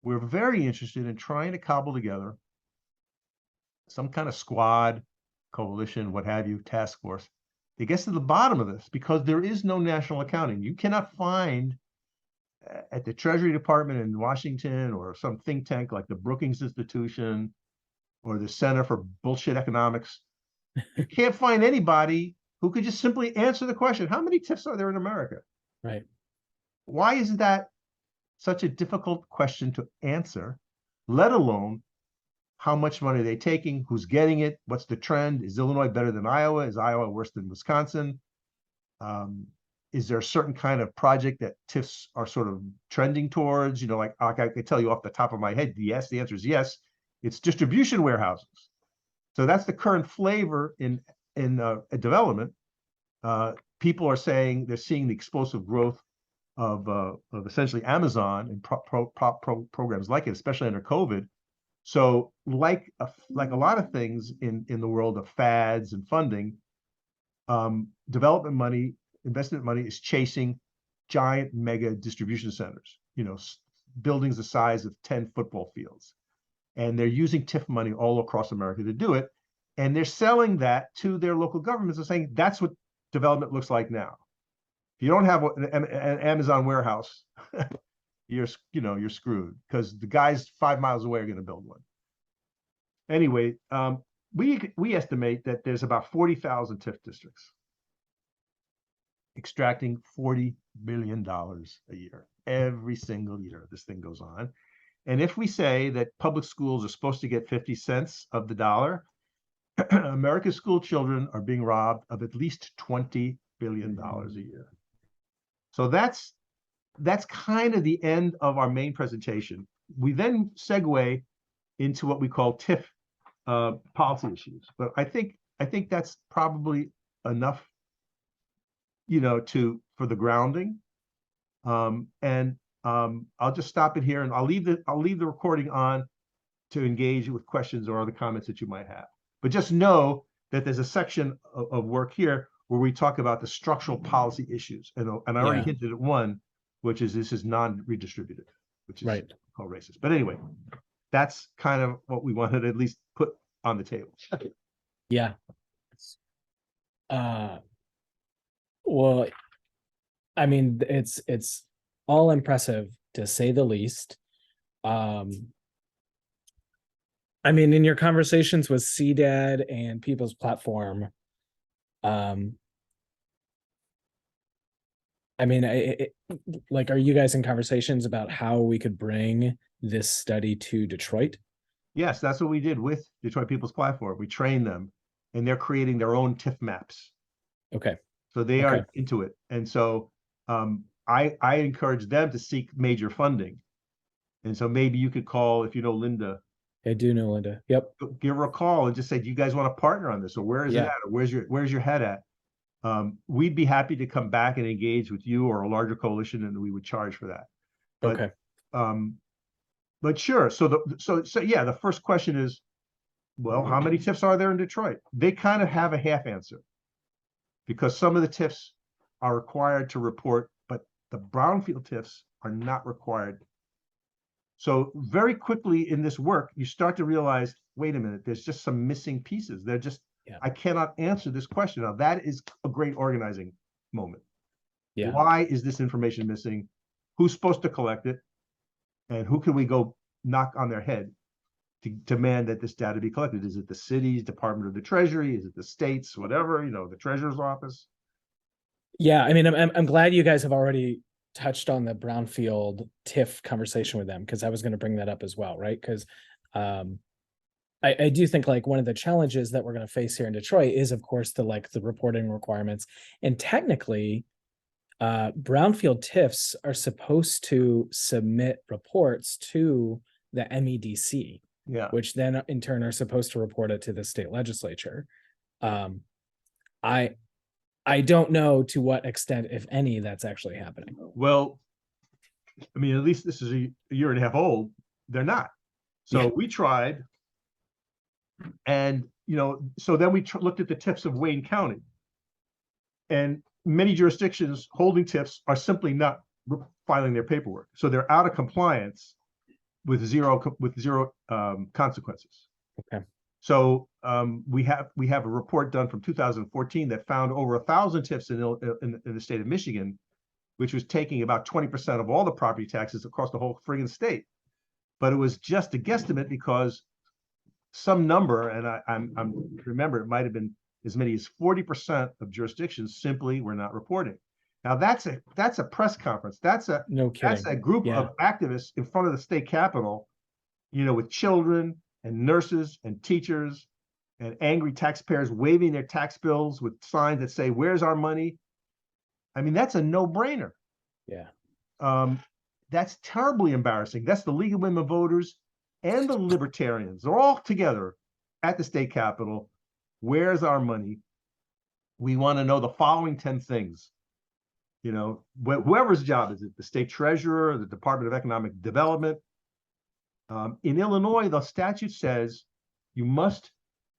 We're very interested in trying to cobble together some kind of squad, coalition, what have you, task force. It gets to the bottom of this because there is no national accounting. You cannot find at the Treasury Department in Washington or some think tank like the Brookings Institution or the Center for Bullshit Economics, you can't find anybody who could just simply answer the question, how many TIFs are there in America? Right. Why is that such a difficult question to answer, let alone how much money are they taking, who's getting it, what's the trend? Is Illinois better than Iowa? Is Iowa worse than Wisconsin? Is there a certain kind of project that TIFs are sort of trending towards? Like I could tell you off the top of my head, yes, the answer is yes. It's distribution warehouses. So that's the current flavor in development. People are saying they're seeing the explosive growth of essentially Amazon and programs like it, especially under COVID. So like a lot of things in the world of fads and funding, development money, investment money is chasing giant mega distribution centers, buildings the size of 10 football fields. And they're using TIF money all across America to do it. And they're selling that to their local governments and saying, that's what development looks like now. If you don't have an Amazon warehouse, you're screwed because the guys 5 miles away are going to build one. Anyway, we estimate that there's about 40,000 TIF districts extracting $40 billion a year. Every single year this thing goes on. And if we say that public schools are supposed to get 50 cents of the dollar, America's school children are being robbed of at least $20 billion a year. So that's kind of the end of our main presentation. We then segue into what we call TIF policy issues. But I think that's probably enough, for the grounding. I'll just stop it here, and I'll leave the recording on to engage with questions or other comments that you might have. But just know that there's a section of work here where we talk about the structural policy issues. And I already Yeah. hinted at one, which is this is non-redistributive, which is Right. called racist. But anyway, that's kind of what we wanted to at least put on the table. Yeah. Well, I mean, it's all impressive to say the least. I mean, in your conversations with CDAD and People's Platform, I mean, like, are you guys in conversations about how we could bring this study to Detroit? Yes, that's what we did with Detroit People's Platform. We trained them, and they're creating their own TIF maps. Okay. So they Okay. are into it. And so I encourage them to seek major funding. And so maybe you could call, if you know Linda, I do know Linda. Yep. give her a call and just say, do you guys want to partner on this? Or where is it Yeah. at? Or where's your head at? We'd be happy to come back and engage with you or a larger coalition, and we would charge for that. But Okay. but sure. So yeah, the first question is, well, how many TIFs are there in Detroit? They kind of have a half answer, because some of the TIFs are required to report, but the brownfield TIFs are not required. So very quickly in this work, you start to realize, wait a minute, there's just some missing pieces. They're just, Yeah. I cannot answer this question. Now that is a great organizing moment. Yeah. Why is this information missing? Who's supposed to collect it? And who can we go knock on their head to demand that this data be collected? Is it the city's Department of the Treasury? Is it the states, whatever, the treasurer's office? Yeah, I mean, I'm glad you guys have already touched on the brownfield TIF conversation with them, because I was going to bring that up as well, right? Because I do think, like, one of the challenges that we're going to face here in Detroit is, of course, the reporting requirements. And technically, brownfield TIFs are supposed to submit reports to the MEDC, Yeah. which then in turn are supposed to report it to the state legislature. I don't know to what extent, if any, that's actually happening. Well, I mean, at least this is a year and a half old. They're not. So Yeah. we tried, and so then we looked at the TIFs of Wayne County, and many jurisdictions holding TIFs are simply not filing their paperwork, so they're out of compliance with zero consequences. Okay. So we have a report done from 2014 that found over 1,000 TIFs in the state of Michigan, which was taking about 20% of all the property taxes across the whole friggin' state. But it was just a guesstimate, because some number, and I'm remember it might have been as many as 40% of jurisdictions simply were not reporting. Now that's a press conference. That's a group of activists in front of the state capitol, with children and nurses and teachers and angry taxpayers waving their tax bills with signs that say, "Where's our money?" I mean, that's a no-brainer. Yeah. That's terribly embarrassing. That's the League of Women Voters and the Libertarians. They're all together at the state capitol. Where's our money? We want to know the following 10 things. Whoever's job is it, the state treasurer, the Department of Economic Development. In Illinois, the statute says you must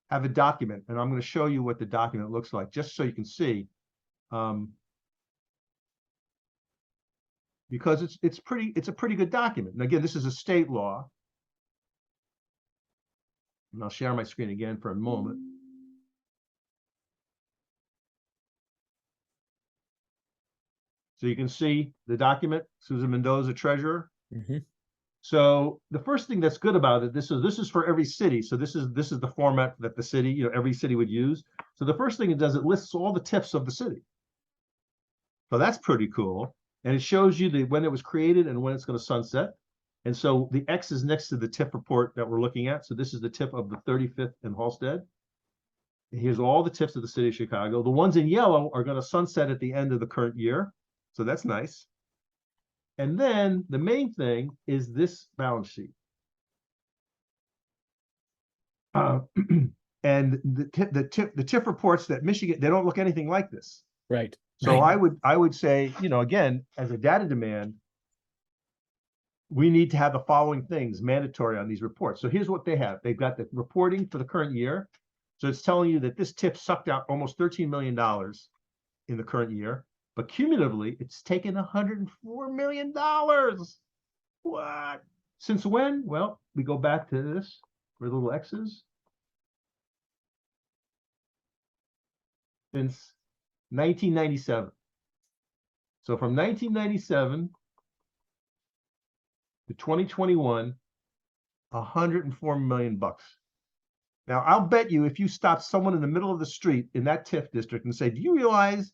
have a document, and I'm going to show you what the document looks like, just so you can see. Because it's a pretty good document. And again, this is a state law. And I'll share my screen again for a moment. So you can see the document, Susan Mendoza, treasurer. Mm-hmm. So the first thing that's good about it, this is for every city. So this is the format that the city, every city would use. So the first thing it does, it lists all the TIFs of the city. So that's pretty cool. And it shows you when it was created and when it's going to sunset. And so the X is next to the TIF report that we're looking at. So this is the TIF of the 35th and Halstead. And here's all the TIFs of the city of Chicago. The ones in yellow are going to sunset at the end of the current year. So that's nice. And then the main thing is this balance sheet. And the TIF reports that Michigan, they don't look anything like this. Right. So I would say, again, as a data demand, we need to have the following things mandatory on these reports. So here's what they have. They've got the reporting for the current year. So it's telling you that this TIF sucked out almost $13 million in the current year, but cumulatively it's taken $104 million. What? Since when? Well, we go back to this for little X's. Since 1997. So from 1997 to 2021, 104 million bucks. Now, I'll bet you if you stop someone in the middle of the street in that TIF district and say, "Do you realize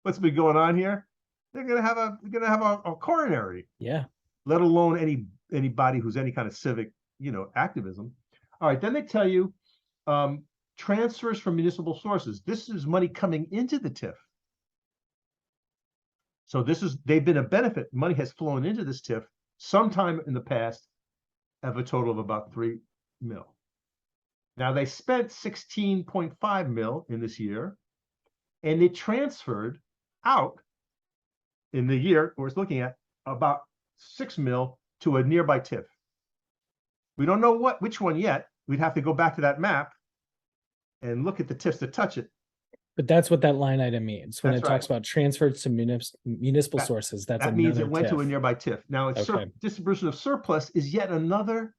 what's been going on here?" They're gonna have a coronary. Yeah. Let alone anybody who's any kind of civic, activism. All right, then they tell you transfers from municipal sources. This is money coming into the TIF. So they've been a benefit. Money has flown into this TIF sometime in the past of a total of about 3 mil. Now they spent 16.5 mil in this year, and it transferred out in the year we're looking at about 6 mil to a nearby TIF. We don't know which one yet. We'd have to go back to that map and look at the TIFs that touch it. But that's what that line item means. When That's it talks about transfers to municipal sources, that's that means it another went to a TIF. nearby TIF. Now, it's Okay. distribution of surplus is yet another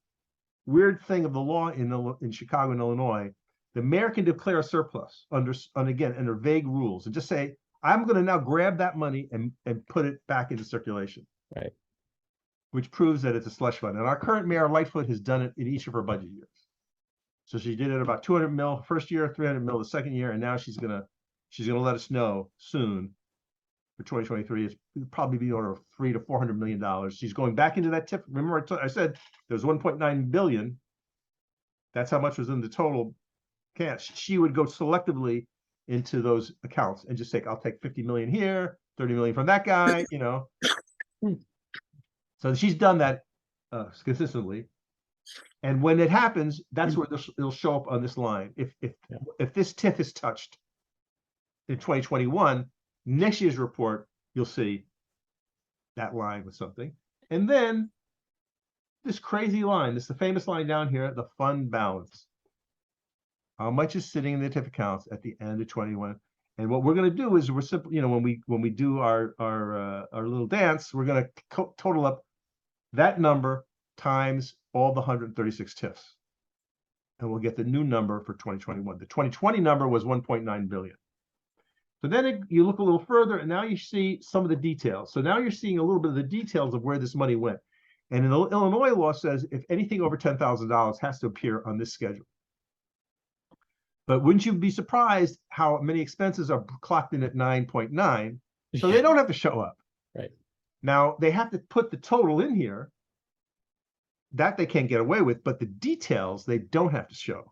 weird thing of the law in Chicago and Illinois. The mayor can declare a surplus under vague rules and just say, "I'm going to now grab that money and put it back into circulation." Right. Which proves that it's a slush fund. And our current mayor, Lightfoot, has done it in each of her budget years. So she did it about 200 mil first year, 300 mil the second year, and now she's gonna let us know soon for 2023. It's probably be the order of $300 to $400 million. She's going back into that TIF. Remember, I said there was 1.9 billion. That's how much was in the total cash. She would go selectively into those accounts and just say, "I'll take 50 million here, 30 million from that guy," So she's done that consistently. And when it happens, that's where it'll show up on this line. If this TIF is touched in 2021, next year's report, you'll see that line with something. And then this crazy line, the famous line down here, the fund balance. How much is sitting in the TIF accounts at the end of 21? And what we're going to do is we're simply, when we do our little dance, we're going to total up that number times all the 136 TIFs. And we'll get the new number for 2021. The 2020 number was 1.9 billion. So then you look a little further and now you see some of the details. So now you're seeing a little bit of the details of where this money went. And in the Illinois law says if anything over $10,000 has to appear on this schedule. But wouldn't you be surprised how many expenses are clocked in at 9.9? So they don't have to show up. Right. Now they have to put the total in here. That they can't get away with, but the details they don't have to show.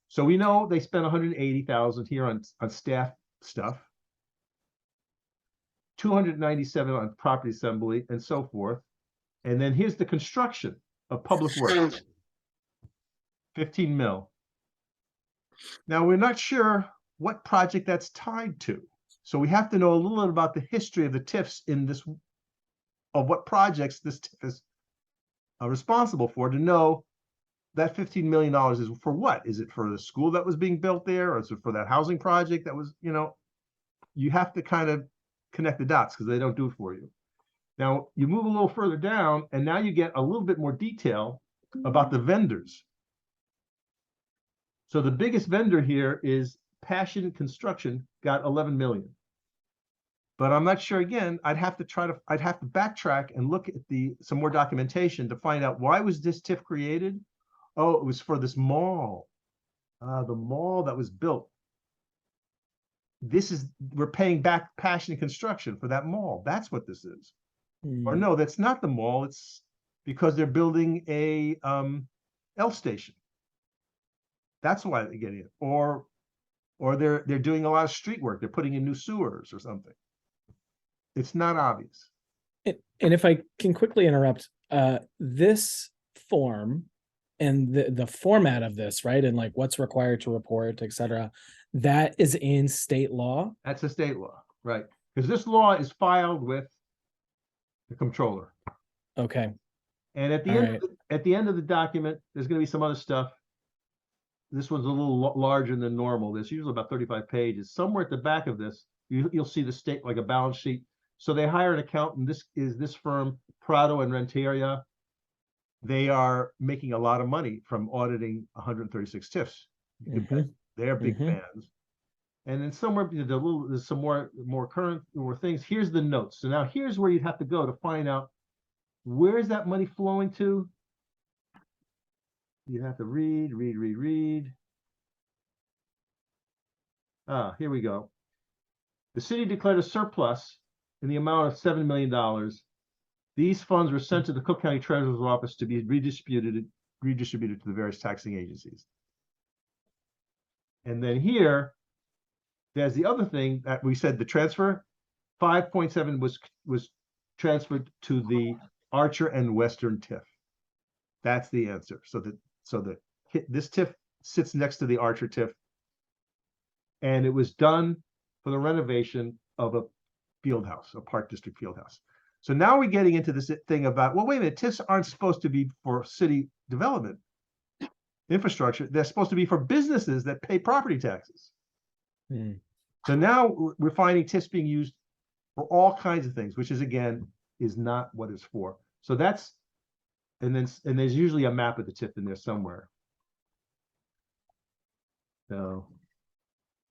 So we know they spent 180,000 here on staff stuff, 297 on property assembly and so forth. And then here's the construction of public works, 15 mil. Now we're not sure what project that's tied to. So we have to know a little bit about the history of the TIFs of what projects this TIF is responsible for to know that $15 million is for what? Is it for the school that was being built there? Or is it for that housing project that was, you have to kind of connect the dots because they don't do it for you. Now you move a little further down and now you get a little bit more detail about the vendors. So the biggest vendor here is Passion Construction, got 11 million. But I'm not sure, again, I'd have to backtrack and look at some more documentation to find out why was this TIF created? Oh, it was for this mall, the mall that was built. We're paying back Passion Construction for that mall. That's what this is. Or no, that's not the mall. It's because they're building a L station. That's why they're getting it. Or they're doing a lot of street work. They're putting in new sewers or something. It's not obvious. And if I can quickly interrupt, this form and the format of this, right? And like what's required to report, et cetera, that is in state law. That's a state law, right? Because this law is filed with the comptroller. Okay. And at the All end, right. at the end of the document, there's going to be some other stuff. This one's a little larger than normal. There's usually about 35 pages. Somewhere at the back of this, you'll see the state like a balance sheet. So they hire an accountant. This is this firm, Prado and Renteria. They are making a lot of money from auditing 136 TIFs. They're big fans. And then somewhere there's some more current things. Here's the notes. So now here's where you'd have to go to find out where's that money flowing to. You have to read. Ah, here we go. The city declared a surplus in the amount of $7 million. These funds were sent to the Cook County Treasurer's Office to be redistributed to the various taxing agencies. And then here, there's the other thing that we said, the transfer, 5.7 was transferred to the Archer and Western TIF. That's the answer. So this TIF sits next to the Archer TIF. And it was done for the renovation of a field house, a Park District field house. So now we're getting into this thing about, well, wait a minute, TIFs aren't supposed to be for city development infrastructure. They're supposed to be for businesses that pay property taxes. So now we're finding TIFs being used for all kinds of things, which is, again, is not what it's for. So that's, and there's usually a map of the TIF in there somewhere. So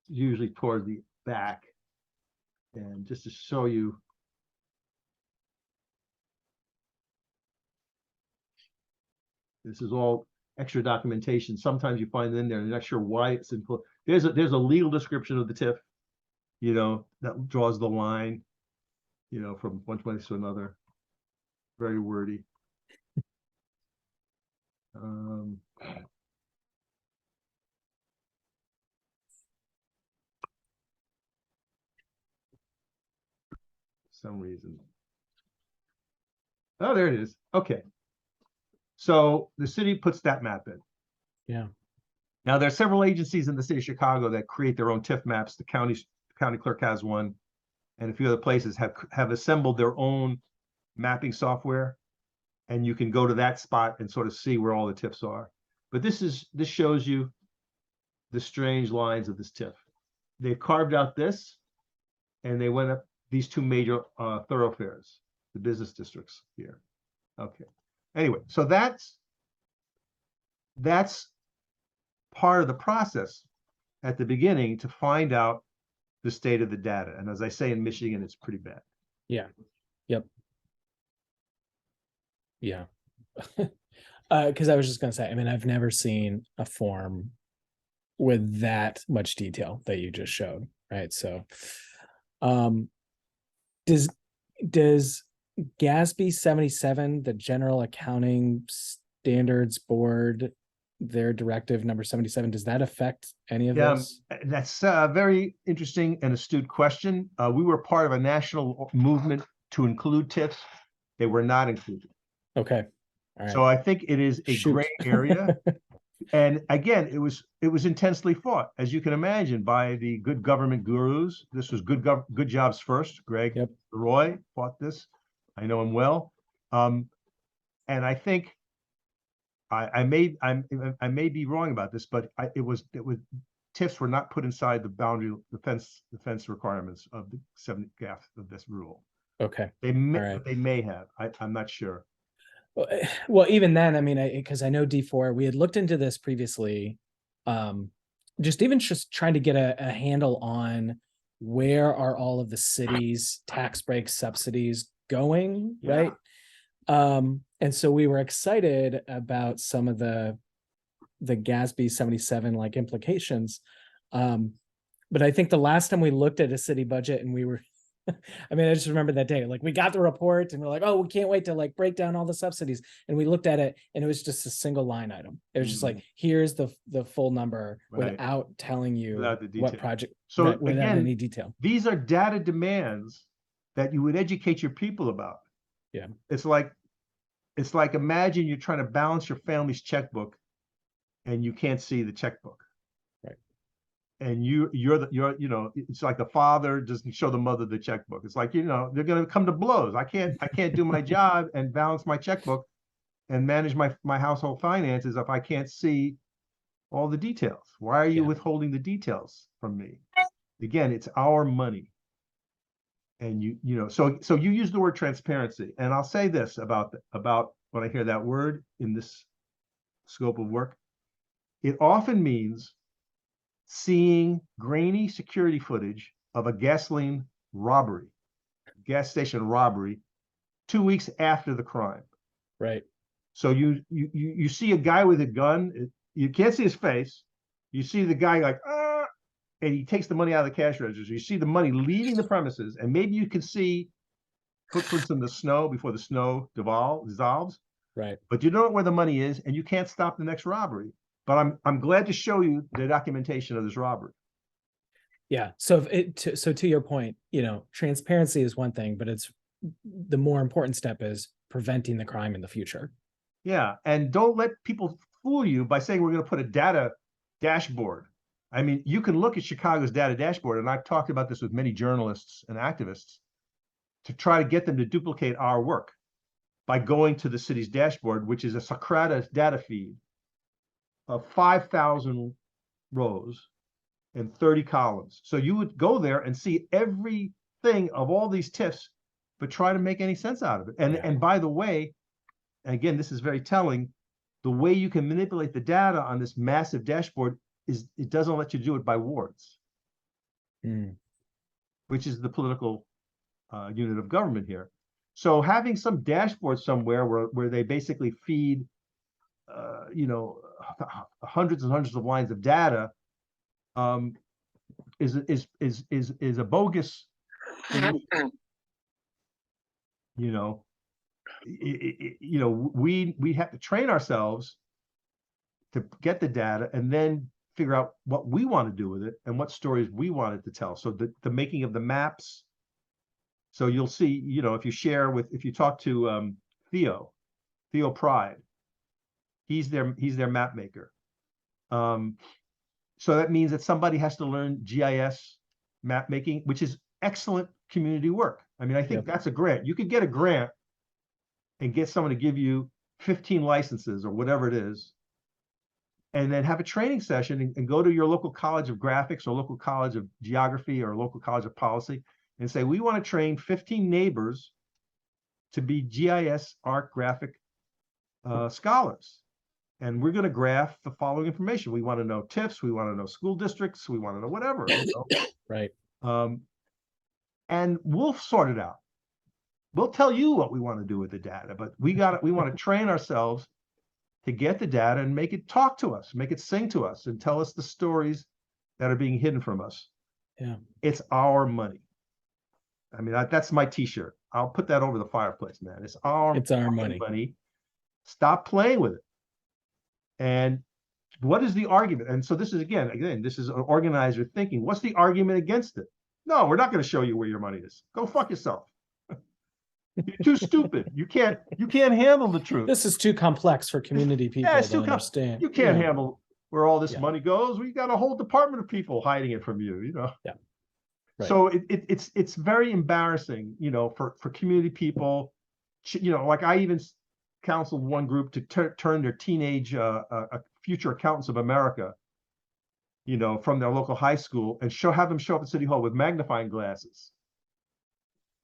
usually toward the back. And just to show you, this is all extra documentation. Sometimes you find it in there and you're not sure why it's included. There's a legal description of the TIF, you know, that draws the line, you know, from one place to another. Very wordy. Some reason. Oh, there it is. Okay. So the city puts that map in. Yeah. Now there are several agencies in the city of Chicago that create their own TIF maps. The county clerk has one, and a few other places have assembled their own mapping software, and you can go to that spot and sort of see where all the TIFs are. But this shows you the strange lines of this TIF. They carved out this, and they went up these two major thoroughfares, the business districts here. Okay. Anyway, so that's part of the process at the beginning to find out the state of the data. And as I say, in Michigan, it's pretty bad. Yeah. Yep. Yeah. Because I was just gonna say, I mean, I've never seen a form with that much detail that you just showed, right? So does GASB 77, the General Accounting Standards Board, their directive number 77, does that affect any of this? That's a very interesting and astute question. We were part of a national movement to include TIFs. They were not included. Okay. All right. So I think it is a gray area. And again, it was intensely fought, as you can imagine, by the good government gurus. This was good jobs first. Greg Roy fought this. I know him well. And I think I may be wrong about this, but it was TIFs were not put inside the boundary defense requirements of the 7 GAF of this rule. Okay. They may have. I'm not sure. Well, even then, I mean, because I know D4, we had looked into this previously, just trying to get a handle on where are all of the city's tax break subsidies going, right? And so we were excited about some of the GASB 77 like implications. But I think the last time we looked at a city budget and we were, I mean, I just remember that day, like we got the report and we're like, oh, we can't wait to like break down all the subsidies. And we looked at it and it was just a single line item. It was just like, here's the full number without telling you what project, without again, any detail. These are data demands that you would educate your people about. Yeah. It's like imagine you're trying to balance your family's checkbook and you can't see the checkbook. Right. and you're it's like the father doesn't show the mother the checkbook. It's like, they're going to come to blows. I can't do my job and balance my checkbook and manage my household finances if I can't see all the details. Why are you withholding the details from me? Again, it's our money. And so you use the word transparency, and I'll say this about when I hear that word in this scope of work, it often means seeing grainy security footage of a gas station robbery 2 weeks after the crime. Right. So you see a guy with a gun, you can't see his face. You see the guy like, and he takes the money out of the cash register. You see the money leaving the premises, and maybe you can see footprints in the snow before the snow dissolves. Right. But you don't know where the money is, and you can't stop the next robbery. But I'm glad to show you the documentation of this robbery. Yeah. So to your point, transparency is one thing, but it's the more important step is preventing the crime in the future. Yeah, and don't let people fool you by saying we're going to put a data dashboard. I mean, you can look at Chicago's data dashboard, and I've talked about this with many journalists and activists to try to get them to duplicate our work by going to the city's dashboard, which is a Socrata data feed of 5,000 rows and 30 columns. So you would go there and see everything of all these TIFs, but try to make any sense out of it. And by the way, and again, this is very telling, the way you can manipulate the data on this massive dashboard is it doesn't let you do it by wards, which is the political unit of government here. So having some dashboard somewhere where they basically feed, hundreds and hundreds of lines of data, is a bogus thing. We have to train ourselves to get the data and then figure out what we want to do with it and what stories we want it to tell. So the making of the maps. So you'll see, if you talk to Theo Pride, he's their map maker. So that means that somebody has to learn GIS map making, which is excellent community work. I mean, I think that's a grant. You could get a grant and get someone to give you 15 licenses or whatever it is, and then have a training session and go to your local college of graphics or local college of geography or local college of policy and say, we want to train 15 neighbors to be GIS art graphic scholars. And we're going to graph the following information. We want to know TIFs, we want to know school districts, we want to know whatever. Right. And we'll sort it out. We'll tell you what we want to do with the data, but we want to train ourselves to get the data and make it talk to us, make it sing to us, and tell us the stories that are being hidden from us. Yeah. It's our money. I mean, that's my T-shirt. I'll put that over the fireplace, man. It's our money. Stop playing with it. And what is the argument? And so this is again, this is an organizer thinking. What's the argument against it? No, we're not going to show you where your money is. Go fuck yourself. You're too stupid. You can't handle the truth. This is too complex for community people to understand. You can't handle where all this money goes. We got a whole department of people hiding it from you, Yeah. Right. So it's very embarrassing, for community people. Like I even counseled one group to turn their teenage future accountants of America, from their local high school and have them show up at City Hall with magnifying glasses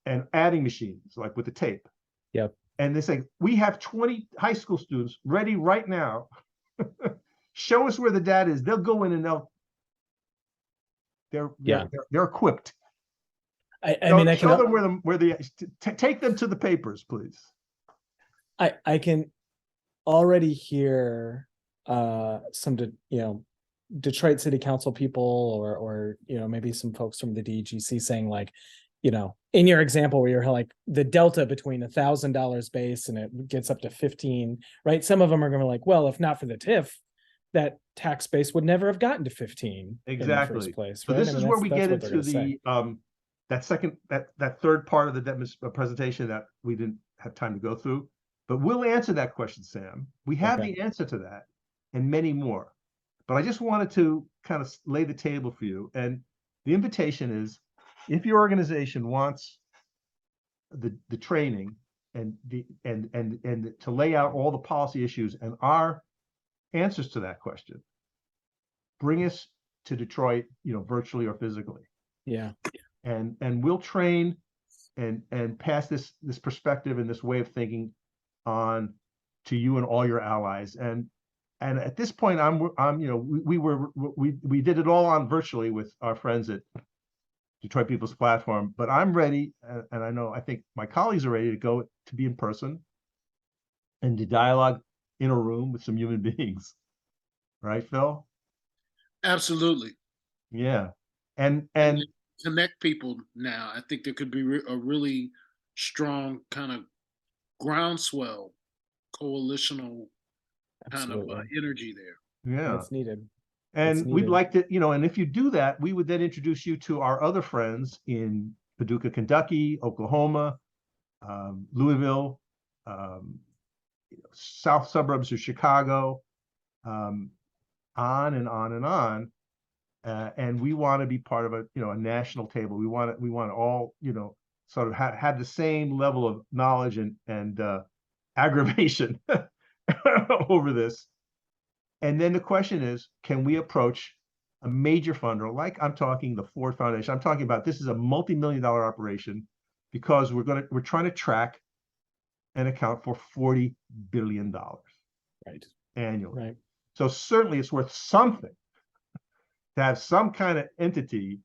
and adding machines, like with the tape. Yep. And they say, we have 20 high school students ready right now. Show us where the data is. They'll go in and they're equipped. I mean, I show them take them to the papers, please. I can already hear some Detroit City Council people or maybe some folks from the DGC saying like, in your example where you're like the delta between $1,000 base and it gets up to 15, right? Some of them are going to be like, well, if not for the TIF, that tax base would never have gotten to 15 exactly in the first place. So right? this is where we get into that third part of the presentation that we didn't have time to go through, but we'll answer that question, Sam. We have the answer to that and many more. But I just wanted to kind of lay the table for you. And the invitation is, if your organization wants the training and to lay out all the policy issues and our answers to that question, bring us to Detroit, virtually or physically. Yeah. And we'll train and pass this perspective and this way of thinking on to you and all your allies. And at this point, we did it all on virtually with our friends at Detroit People's Platform, but I'm ready, and I think my colleagues are ready to go to be in person and to dialogue in a room with some human beings. Right, Phil? Absolutely. Yeah. And connect people now. I think there could be a really strong kind of groundswell, coalitional kind of Absolutely. energy there. yeah, It's needed. and we'd needed. like to, and if you do that, we would then introduce you to our other friends in Paducah, Kentucky, Oklahoma, Louisville, south suburbs of Chicago, on and on and on. And we want to be part of a national table. We want to all, sort of have the same level of knowledge and aggravation over this. And then the question is, can we approach a major funder, like I'm talking the Ford Foundation? I'm talking about, this is a multi-million-dollar operation, because we're trying to track and account for $40 billion Right. annually. Right. So certainly it's worth something to have some kind of entity,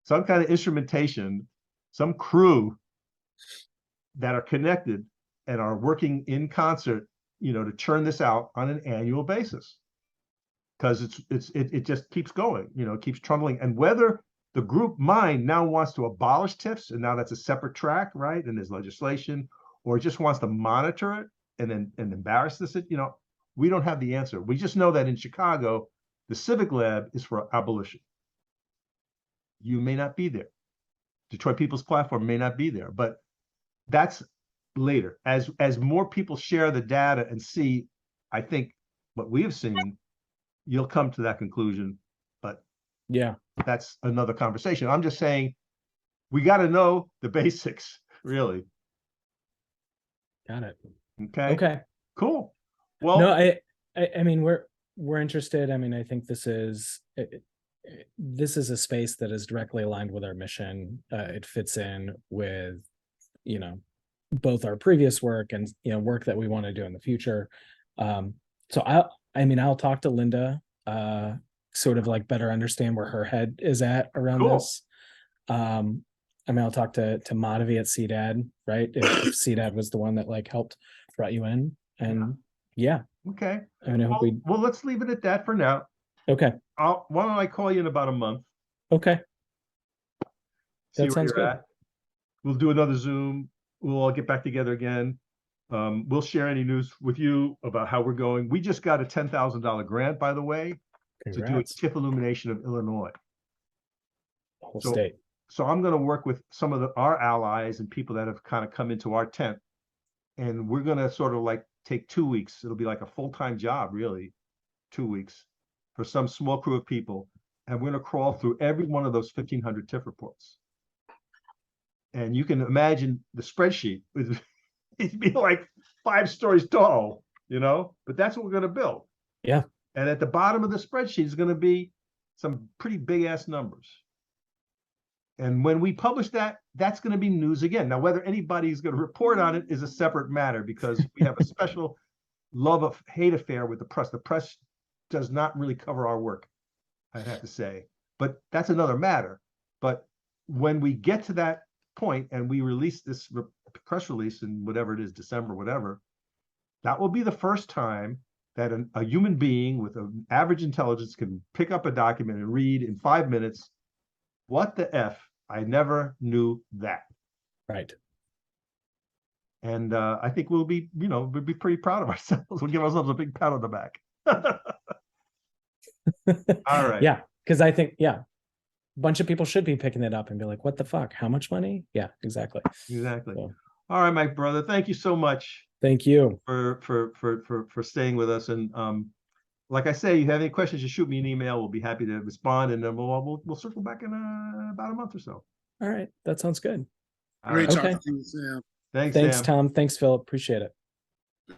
some kind of instrumentation, some crew that are connected and are working in concert, to churn this out on an annual basis. Because it just keeps going, it keeps trundling. And whether the group mind now wants to abolish TIFs, and now that's a separate track, right? And there's legislation, or just wants to monitor it and embarrass this, we don't have the answer. We just know that in Chicago, the Civic Lab is for abolition. You may not be there. Detroit People's Platform may not be there, but that's later. As more people share the data and see, I think, what we have seen, you'll come to that conclusion. But yeah, that's another conversation. I'm just saying, we got to know the basics, really. got it. Okay. Cool. Well, no, I mean, we're interested. I mean, I think this is a space that is directly aligned with our mission. It fits in with, both our previous work and, work that we want to do in the future. So I'll talk to Linda, sort of like better understand where her head is at around this. I'll talk to Madhavi at CDAD, right? If CDAD was the one that helped brought you in, and yeah. Okay. I mean, I hope well, let's leave it at that for now. Okay. Why don't I call you in about a month? Okay. See That sounds where you're good. at. We'll do another Zoom. We'll all get back together again. We'll share any news with you about how we're going. We just got a $10,000 grant, by the way, Congrats. to do a TIF Illumination of Illinois. Whole state. So I'm going to work with some of our allies and people that have kind of come into our tent, and we're going to sort of take 2 weeks. It'll be like a full-time job, really, 2 weeks for some small crew of people. And we're going to crawl through every one of those 1,500 TIF reports. And you can imagine the spreadsheet. It'd be like 5 stories tall, but that's what we're going to build. Yeah. And at the bottom of the spreadsheet is going to be some pretty big ass numbers. And when we publish that, that's going to be news again. Now, whether anybody's going to report on it is a separate matter, because we have a special love-hate affair with the press. The press does not really cover our work, I'd have to say, but that's another matter. But when we get to that point and we release this press release in whatever it is, December, whatever, that will be the first time that a human being with an average intelligence can pick up a document and read in 5 minutes, what the F, I never knew that. Right. And I think we'll be pretty proud of ourselves. We'll give ourselves a big pat on the back. All right. Yeah, because I think, a bunch of people should be picking it up and be like, what the fuck? How much money? Yeah, exactly. Exactly. So, all right, my brother. Thank you so much. Thank you for staying with us. And like I say, you have any questions, just shoot me an email. We'll be happy to respond, and then we'll circle back in about a month or so. All right, that sounds good. All Great right. Okay. talking to you, Sam. Thanks, Thanks, Sam. Tom. Thanks, Philip. Appreciate it. Bye.